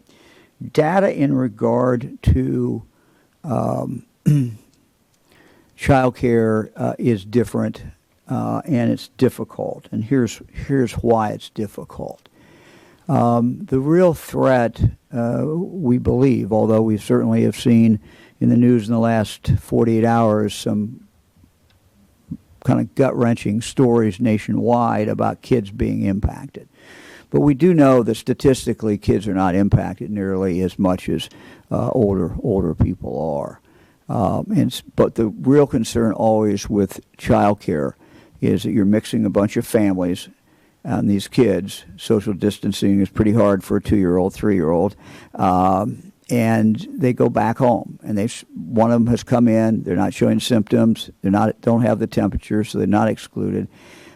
[SPEAKER 1] Data in regard to child care is different, and it's difficult. And here's why it's difficult. The real threat, we believe, although we certainly have seen in the news in the last 48 hours some kind of gut-wrenching stories nationwide about kids being impacted. But we do know that statistically kids are not impacted nearly as much as older people are. But the real concern always with child care is that you're mixing a bunch of families and these kids. Social distancing is pretty hard for a 2-year-old, 3-year-old. And they go back home. And one of them has come in. They're not showing symptoms. Don't have the temperature, so they're not excluded.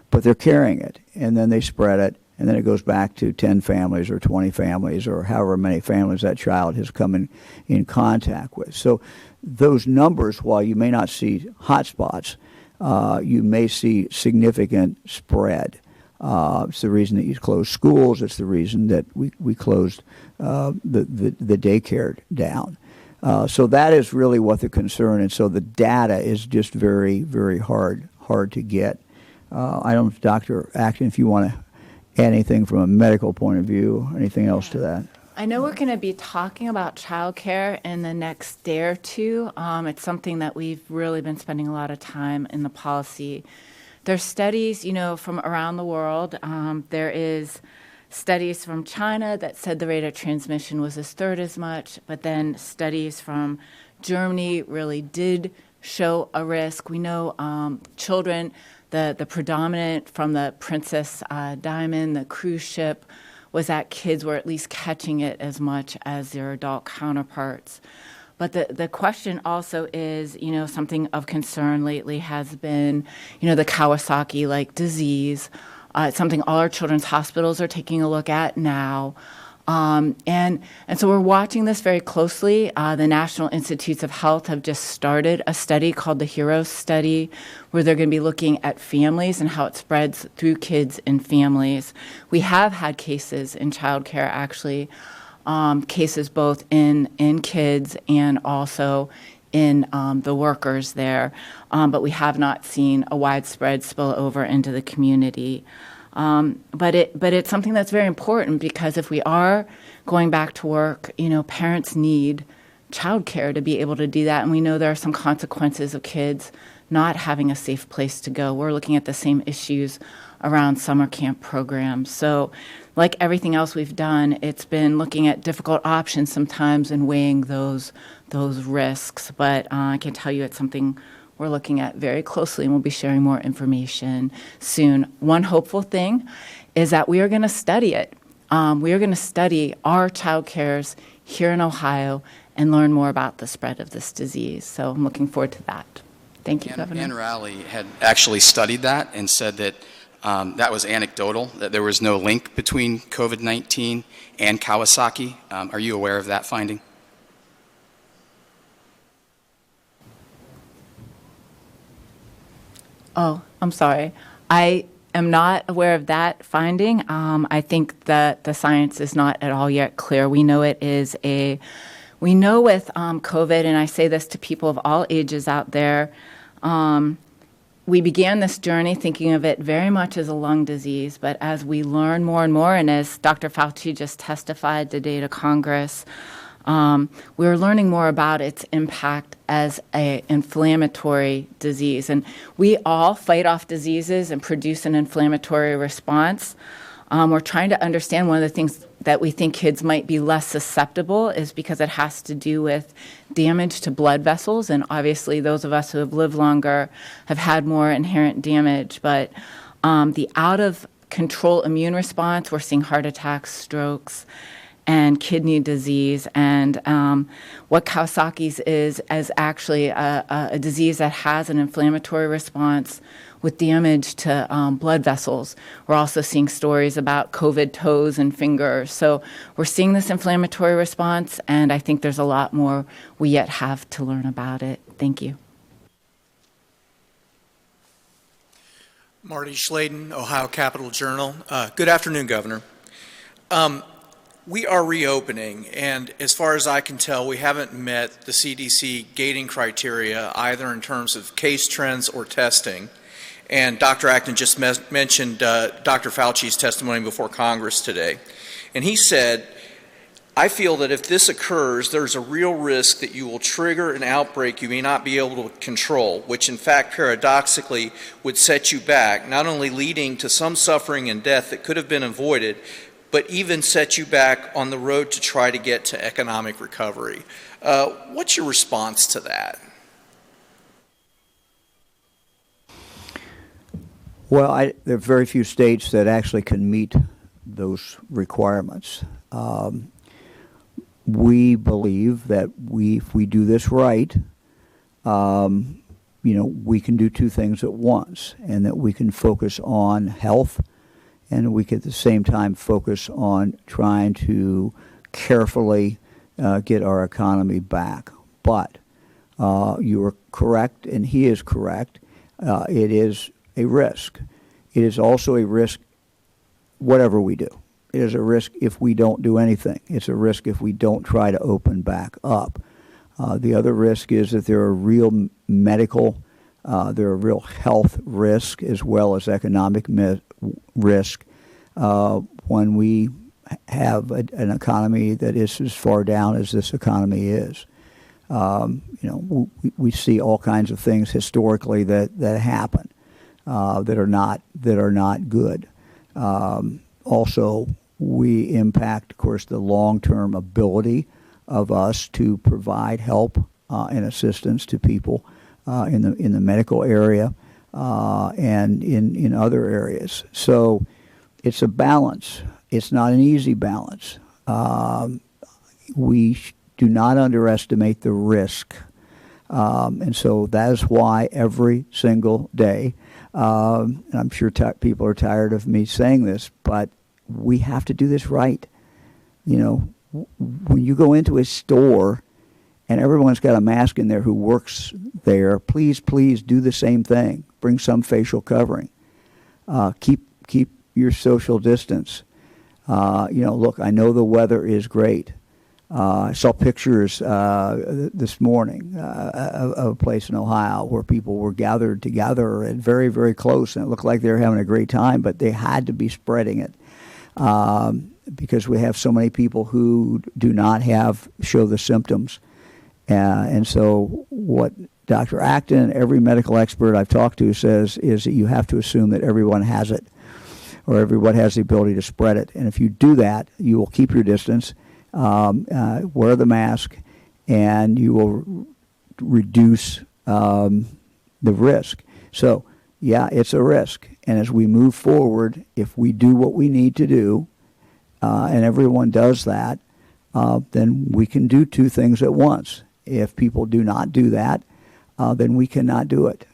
[SPEAKER 1] But they're carrying it. And then they spread it. And then it goes back to 10 families or 20 families or however many families that child has come in contact with. So those numbers, while you may not see hot spots, you may see significant spread. It's the reason that you closed schools. It's the reason that we closed the daycare down. So that is really what the concern, and so the data is just very, very hard to get. I don't know, Dr. Acton, if you want to add anything from a medical point of view, anything else to that?
[SPEAKER 5] I know we're going to be talking about childcare in the next day or two. It's something that we've really been spending a lot of time in the policy. There's studies, from around the world. There is studies from China that said the rate of transmission was a third as much, but then studies from Germany really did show a risk. We know children, the predominant from the Princess Diamond, the cruise ship, was that kids were at least catching it as much as their adult counterparts. But the question also is, something of concern lately has been, the Kawasaki-like disease. It's something all our children's hospitals are taking a look at now. And so we're watching this very closely. The National Institutes of Health have just started a study called the HEROES study, where they're going to be looking at families and how it spreads through kids and families. We have had cases in childcare, actually, cases both in kids and also in the workers there, but we have not seen a widespread spillover into the community. But it's something that's very important, because if we are going back to work, parents need childcare to be able to do that, and we know there are some consequences of kids not having a safe place to go. We're looking at the same issues around summer camp programs. So like everything else we've done, it's been looking at difficult options sometimes and weighing those risks. But I can tell you it's something we're looking at very closely, and we'll be sharing more information soon. One hopeful thing is that we are going to study it. We are going to study our child cares here in Ohio and learn more about the spread of this disease. So I'm looking forward to that. Thank you, Governor.
[SPEAKER 13] Ann Rowley had actually studied that and said that that was anecdotal, that there was no link between COVID-19 and Kawasaki. Are you aware of that finding?
[SPEAKER 5] Oh, I'm sorry. I am not aware of that finding. I think that the science is not at all yet clear. We know we know with COVID, and I say this to people of all ages out there, we began this journey thinking of it very much as a lung disease, but as we learn more and more, and as Dr. Fauci just testified today to Congress, we're learning more about its impact as an inflammatory disease. And we all fight off diseases and produce an inflammatory response. We're trying to understand one of the things that we think kids might be less susceptible is because it has to do with damage to blood vessels. And obviously, those of us who have lived longer have had more inherent damage. But the out-of-control immune response, we're seeing heart attacks, strokes, and kidney disease. And what Kawasaki's is actually a disease that has an inflammatory response with damage to blood vessels. We're also seeing stories about COVID toes and fingers. So we're seeing this inflammatory response, and I think there's a lot more we yet have to learn about it. Thank you.
[SPEAKER 14] Marty Schladen, Ohio Capital Journal. Good afternoon, Governor. We are reopening, and as far as I can tell, we haven't met the CDC gating criteria either in terms of case trends or testing. And Dr. Acton just mentioned Dr. Fauci's testimony before Congress today. And he said, I feel that if this occurs, there's a real risk that you will trigger an outbreak you may not be able to control, which in fact paradoxically would set you back, not only leading to some suffering and death that could have been avoided, but even set you back on the road to try to get to economic recovery. What's your response to that?
[SPEAKER 1] Well, there are very few states that actually can meet those requirements. We believe that if we do this right, we can do two things at once, and that we can focus on health, and we can at the same time focus on trying to carefully get our economy back. But you are correct, and he is correct. It is a risk. It is also a risk whatever we do. It is a risk if we don't do anything. It's a risk if we don't try to open back up. The other risk is that there are real medical, there are real health risks as well as economic risk when we have an economy that is as far down as this economy is. We see all kinds of things historically that happen that are not good. Also, we impact, of course, the long-term ability of us to provide help and assistance to people in the medical area and in other areas. So it's a balance. It's not an easy balance. We do not underestimate the risk. And so that is why every single day, and I'm sure people are tired of me saying this, but we have to do this right. You know, when you go into a store and everyone's got a mask in there who works there, please do the same thing. Bring some facial covering. Keep your social distance. Look, I know the weather is great. I saw pictures this morning of a place in Ohio where people were gathered together and very, very close, and it looked like they were having a great time, but they had to be spreading it because we have so many people who do not show the symptoms. And so what Dr. Acton and every medical expert I've talked to says is that you have to assume that everyone has it or everyone has the ability to spread it. And if you do that, you will keep your distance, wear the mask, and you will reduce the risk. So, yeah, it's a risk. And as we move forward, if we do what we need to do, and everyone does that, then we can do two things at once. If people do not do that, then we cannot do it.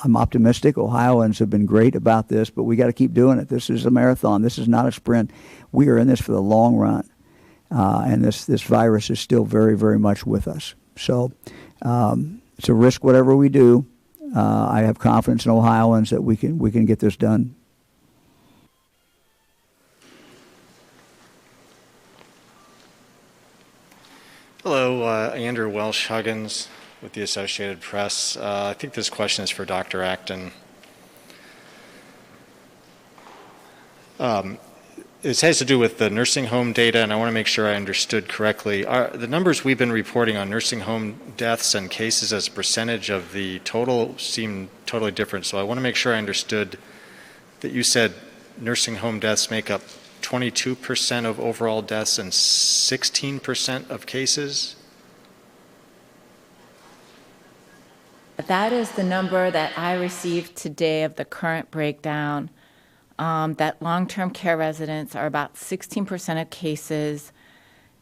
[SPEAKER 1] I'm optimistic. Ohioans have been great about this, but we got to keep doing it. This is a marathon. This is not a sprint. We are in this for the long run, and this virus is still very, very much with us. So it's a risk whatever we do. I have confidence in Ohioans that we can get this done.
[SPEAKER 15] Hello, Andrew Welsh-Huggins with the Associated Press. I think this question is for Dr. Acton. It has to do with the nursing home data, and I want to make sure I understood correctly. The numbers we've been reporting on nursing home deaths and cases as a percentage of the total seem totally different. So I want to make sure I understood that you said nursing home deaths make up 22% of overall deaths and 16% of cases?
[SPEAKER 5] That is the number that I received today of the current breakdown. That long-term care residents are about 16% of cases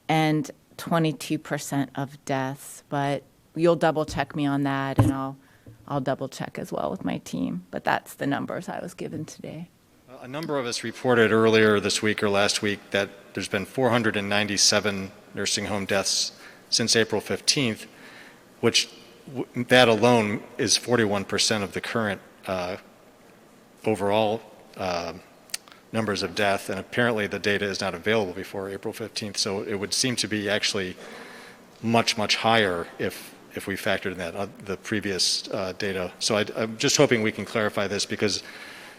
[SPEAKER 5] and 22% of deaths. But you'll double check me on that, and I'll double check as well with my team. But that's the numbers I was given today.
[SPEAKER 15] A number of us reported earlier this week or last week that there's been 497 nursing home deaths since April 15th, which that alone is 41% of the current overall numbers of death, and apparently the data is not available before April 15th, so it would seem to be actually much, much higher if we factored in that the previous data. So I'm just hoping we can clarify this because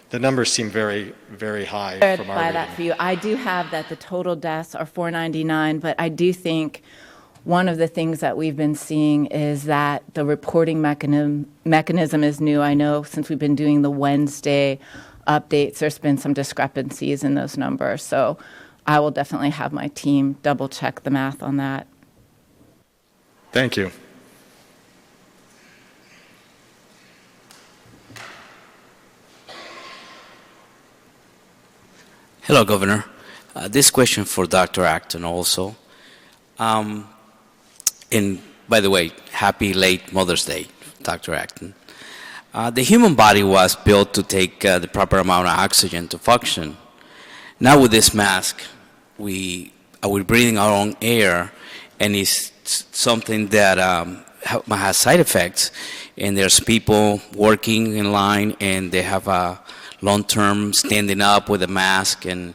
[SPEAKER 15] the numbers seem very, very high from our reading.
[SPEAKER 5] That for you. I do have that the total deaths are 499, but I do think one of the things that we've been seeing is that the reporting mechanism is new. I know since we've been doing the Wednesday updates, there's been some discrepancies in those numbers. So I will definitely have my team double check the math on that.
[SPEAKER 15] Thank you.
[SPEAKER 16] Hello, Governor. This question for Dr. Acton also. And by the way, happy late Mother's Day, Dr. Acton. The human body was built to take the proper amount of oxygen to function. Now with this mask, we're breathing our own air, and it's something that has side effects. And there's people working in line, and they have a long-term standing up with a mask, and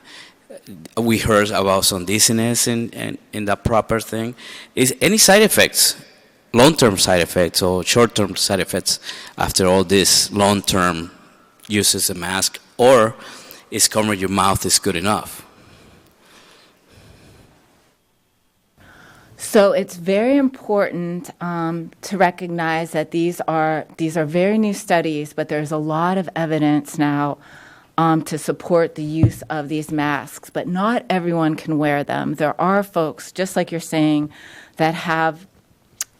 [SPEAKER 16] we heard about some dizziness and that proper thing. Is any side effects, long-term side effects or short-term side effects after all this long-term uses a mask, or is covering your mouth is good enough?
[SPEAKER 5] So it's very important to recognize that these are very new studies, but there's a lot of evidence now to support the use of these masks. But not everyone can wear them. There are folks, just like you're saying, that have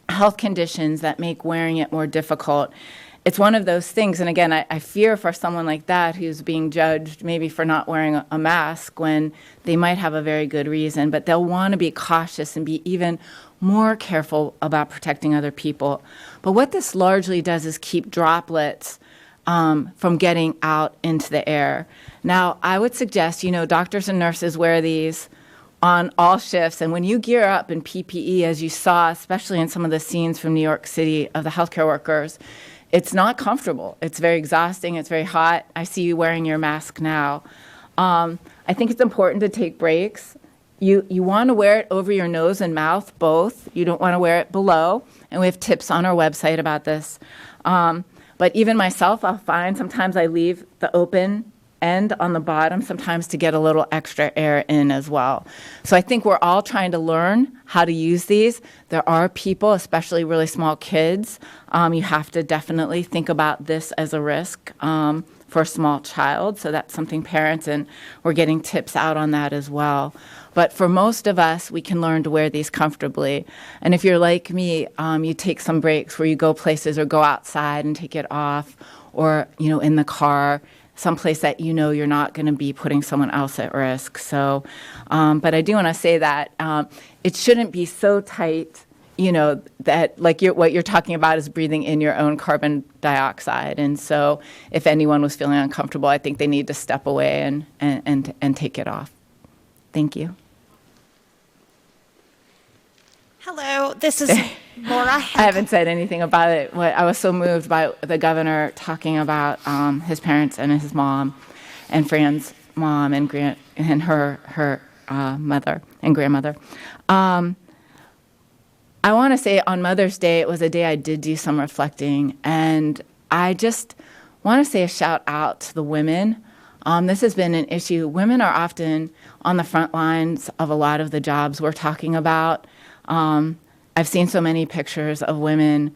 [SPEAKER 5] health conditions that make wearing it more difficult. it's one of those things. And again, I fear for someone like that who's being judged maybe for not wearing a mask when they might have a very good reason, but they'll want to be cautious and be even more careful about protecting other people. But what this largely does is keep droplets from getting out into the air. Now, I would suggest, doctors and nurses wear these on all shifts. And when you gear up in PPE, as you saw, especially in some of the scenes from New York City of the healthcare workers, it's not comfortable. It's very exhausting. It's very hot. I see you wearing your mask now. I think it's important to take breaks. You want to wear it over your nose and mouth, both. You don't want to wear it below. And we have tips on our website about this. But even myself, I'll find sometimes I leave the open end on the bottom sometimes to get a little extra air in as well. So I think we're all trying to learn how to use these. There are people, especially really small kids, you have to definitely think about this as a risk for a small child. So that's something parents, and we're getting tips out on that as well. But for most of us, we can learn to wear these comfortably. And if you're like me, you take some breaks where you go places or go outside and take it off, or, in the car, someplace that you're not going to be putting someone else at risk. So, but I do want to say that it shouldn't be so tight, that what you're talking about is breathing in your own carbon dioxide. And so if anyone was feeling uncomfortable, I think they need to step away and take it off. Thank you.
[SPEAKER 17] Hello, this is Laura.
[SPEAKER 5] I haven't said anything about it. I was so moved by the governor talking about his parents and his mom, and Fran's mom and her mother and grandmother. I want to say on Mother's Day, it was a day I did do some reflecting, and I just want to say a shout out to the women. This has been an issue. Women are often on the front lines of a lot of the jobs we're talking about. I've seen so many pictures of women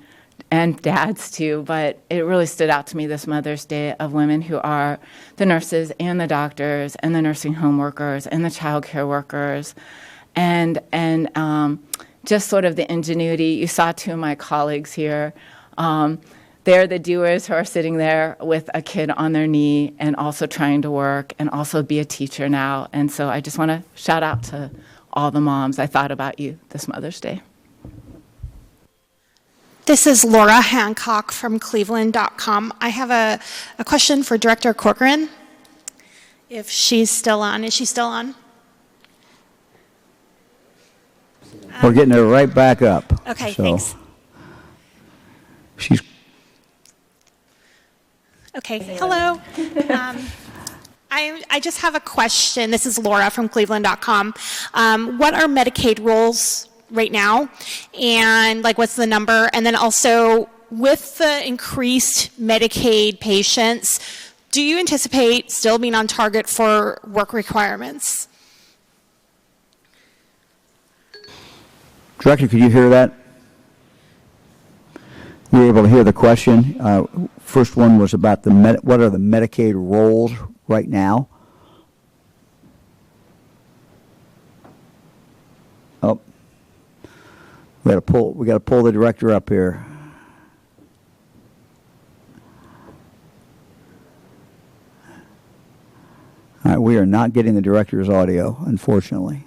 [SPEAKER 5] and dads too, but it really stood out to me this Mother's Day of women who are the nurses and the doctors and the nursing home workers and the childcare workers, and just sort of the ingenuity. You saw two of my colleagues here. They're the doers who are sitting there with a kid on their knee and also trying to work and also be a teacher now. And so I just want to shout out to all the moms. I thought about you this Mother's Day.
[SPEAKER 17] This is Laura Hancock from Cleveland.com. I have a question for Director Corcoran, if she's still on. Is she still on?
[SPEAKER 1] We're getting her right back up.
[SPEAKER 17] Okay, thanks.
[SPEAKER 1] She's
[SPEAKER 17] okay. Hello. I just have a question. This is Laura from Cleveland.com. What are Medicaid rolls right now? And what's the number? And then also, with the increased Medicaid patients, do you anticipate still being on target for work requirements?
[SPEAKER 1] Director, could you hear that? You were able to hear the question. First one was about what are the Medicaid rolls right now? Oh, we got to pull the director up here. All right, we are not getting the director's audio, unfortunately.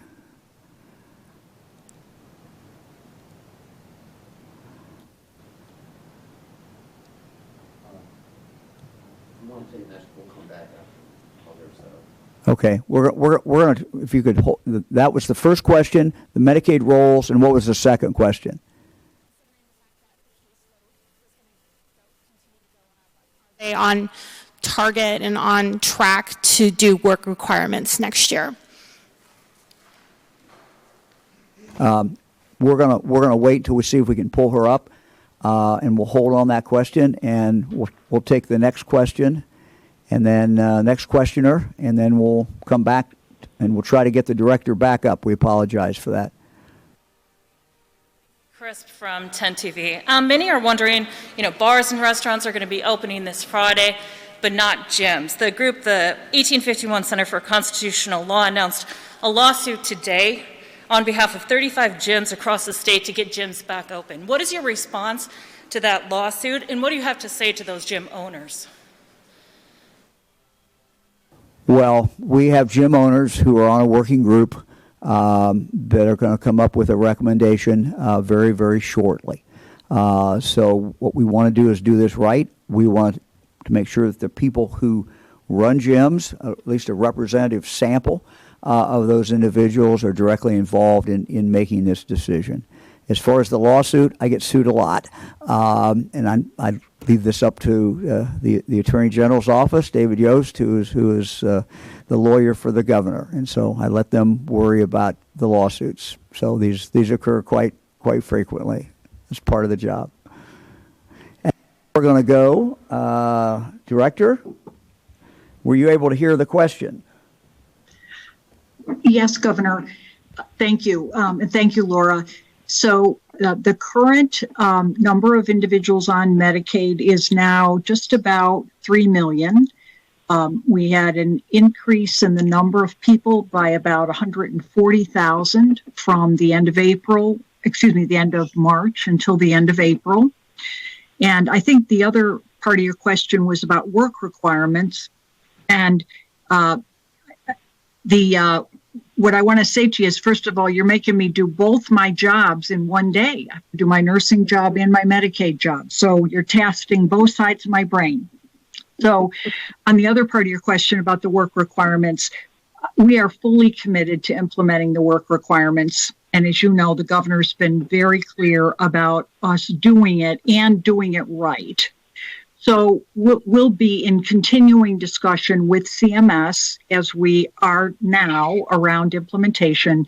[SPEAKER 1] Okay, we're going to, if you could hold, that was the first question, the Medicaid rolls, and what was the second question?
[SPEAKER 17] Are they on target and on track to do work requirements next year?
[SPEAKER 1] We're gonna wait till we see if we can pull her up, and we'll hold on that question, and we'll take the next question. And then next questioner, and then we'll come back and we'll try to get the director back up. We apologize for that.
[SPEAKER 18] Crisp from 10 TV. Many are wondering, bars and restaurants are going to be opening this Friday, but not gyms. The group, the 1851 Center for Constitutional Law, announced a lawsuit today on behalf of 35 gyms across the state to get gyms back open. What is your response to that lawsuit? And what do you have to say to those gym owners?
[SPEAKER 1] Well, we have gym owners who are on a working group that are going to come up with a recommendation very, very shortly. So what we want to do is do this right. We want to make sure that the people who run gyms, at least a representative sample of those individuals, are directly involved in making this decision. As far as the lawsuit, I get sued a lot, and I leave this up to the Attorney General's office, David Yost, who is the lawyer for the governor, and so I let them worry about the lawsuits. So these occur quite frequently. It's part of the job. And we're going to go, Director. Were you able to hear the question?
[SPEAKER 6] Yes, Governor. Thank you, and thank you, Laura. So the current number of individuals on Medicaid is now just about 3 million. We had an increase in the number of people by about 140,000 from the end of the end of March until the end of April. And I think the other part of your question was about work requirements. And what I want to say to you is, first of all, you're making me do both my jobs in one day. I have to do my nursing job and my Medicaid job. So you're tasking both sides of my brain. So on the other part of your question about the work requirements, we are fully committed to implementing the work requirements. And as you know, the governor's been very clear about us doing it and doing it right. So we'll be in continuing discussion with CMS, as we are now, around implementation,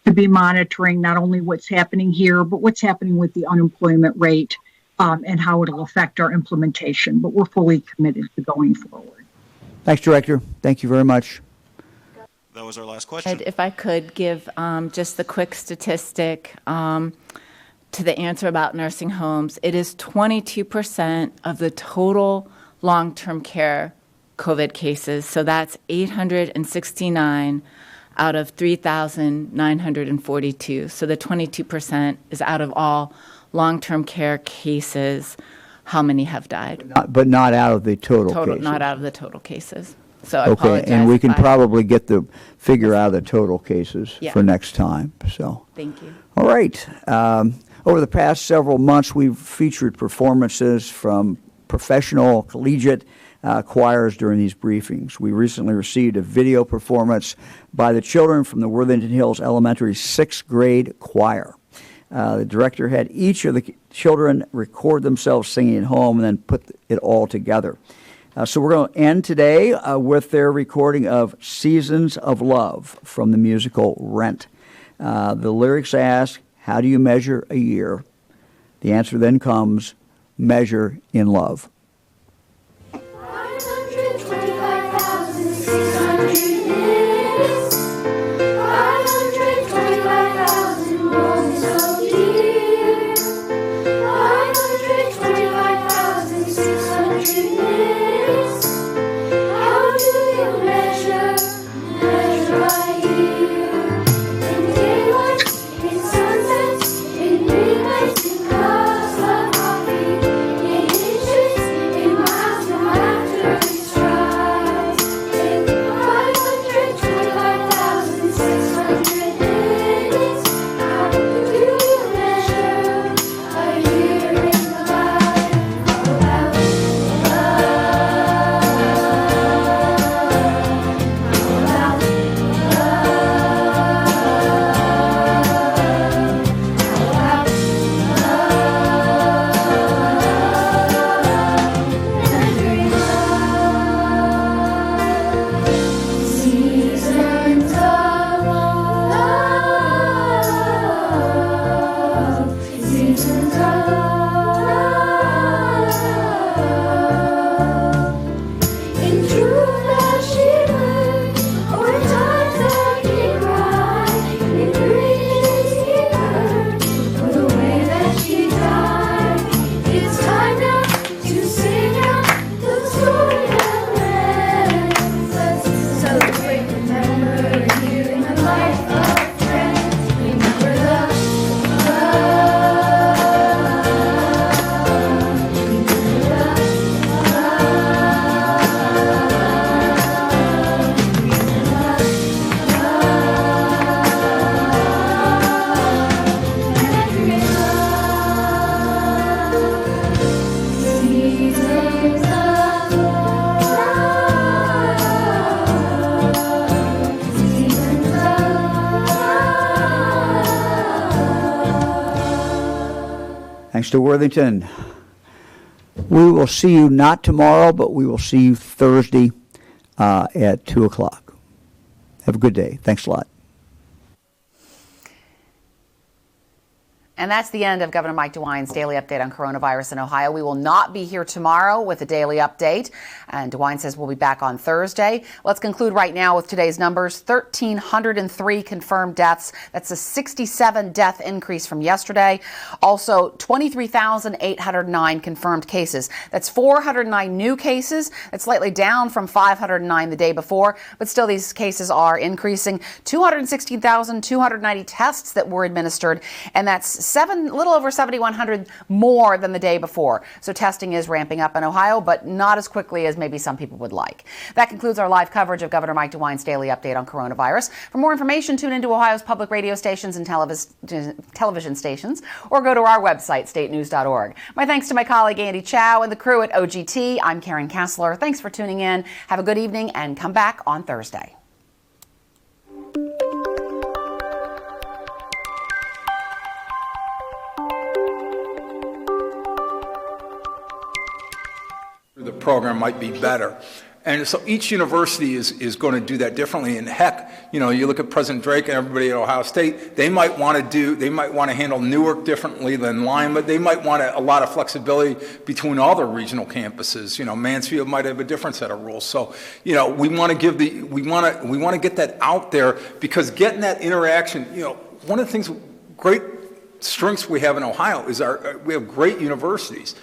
[SPEAKER 6] to be monitoring not only what's happening here, but what's happening with the unemployment rate and how it'll affect our implementation. But we're fully committed to going forward.
[SPEAKER 1] Thanks, Director. Thank you very much.
[SPEAKER 19] That was our last question.
[SPEAKER 5] If I could give just the quick statistic to the answer about nursing homes, it is 22% of the total long-term care COVID cases. So that's 869 out of 3,942. So the 22% is out of all long-term care cases. How many have died?
[SPEAKER 1] But not out of the total cases.
[SPEAKER 5] Not out of the total cases. So I
[SPEAKER 1] okay,
[SPEAKER 5] apologize.
[SPEAKER 1] and we can probably get the figure out of the total cases
[SPEAKER 5] Yeah.
[SPEAKER 1] for next time. So.
[SPEAKER 5] Thank you.
[SPEAKER 1] All right. Over the past several months, we've featured performances from professional, collegiate choirs during these briefings. We recently received a video performance by the children from the Worthington Hills Elementary 6th grade choir. The director had each of the children record themselves singing at home and then put it all together. So we're going to end today with their recording of Seasons of Love from the musical Rent. The lyrics ask, how do you measure a year? The answer then comes, measure in love.
[SPEAKER 20] 525,600 minutes, 525,000 moments of year, 525,600 minutes. How do you measure a year? In daylight, in sunsets, in midnights, in cups of coffee, in inches,
[SPEAKER 1] Thanks to Worthington. We will see you not tomorrow, but we will see you Thursday at 2 o'clock. Have a good day. Thanks a lot.
[SPEAKER 2] And that's the end of Governor Mike DeWine's daily update on coronavirus in Ohio. We will not be here tomorrow with a daily update. And DeWine says we'll be back on Thursday. Let's conclude right now with today's numbers. 1,303 confirmed deaths. That's a 67 death increase from yesterday. Also, 23,809 confirmed cases. That's 409 new cases. That's slightly down from 509 the day before. But still, these cases are increasing. 216,290 tests that were administered. And that's a little over 7,100 more than the day before. So testing is ramping up in Ohio, but not as quickly as maybe some people would like. That concludes our live coverage of Governor Mike DeWine's daily update on coronavirus. For more information, tune into Ohio's public radio stations and television stations, or go to our website, statenews.org. My thanks to my colleague Andy Chow and the crew at OGT. I'm Karen Kessler. Thanks for tuning in. Have a good evening and come back on Thursday.
[SPEAKER 21] The program might be better. And so each university is going to do that differently. And heck, you know, you look at President Drake and everybody at Ohio State, they might want to handle Newark differently than Lyme, but they might want a lot of flexibility between all their regional campuses. You know, Mansfield might have a different set of rules. So, you know, we want to get that out there, because getting that interaction, you know, one of the things, great strengths we have in Ohio is we have great universities.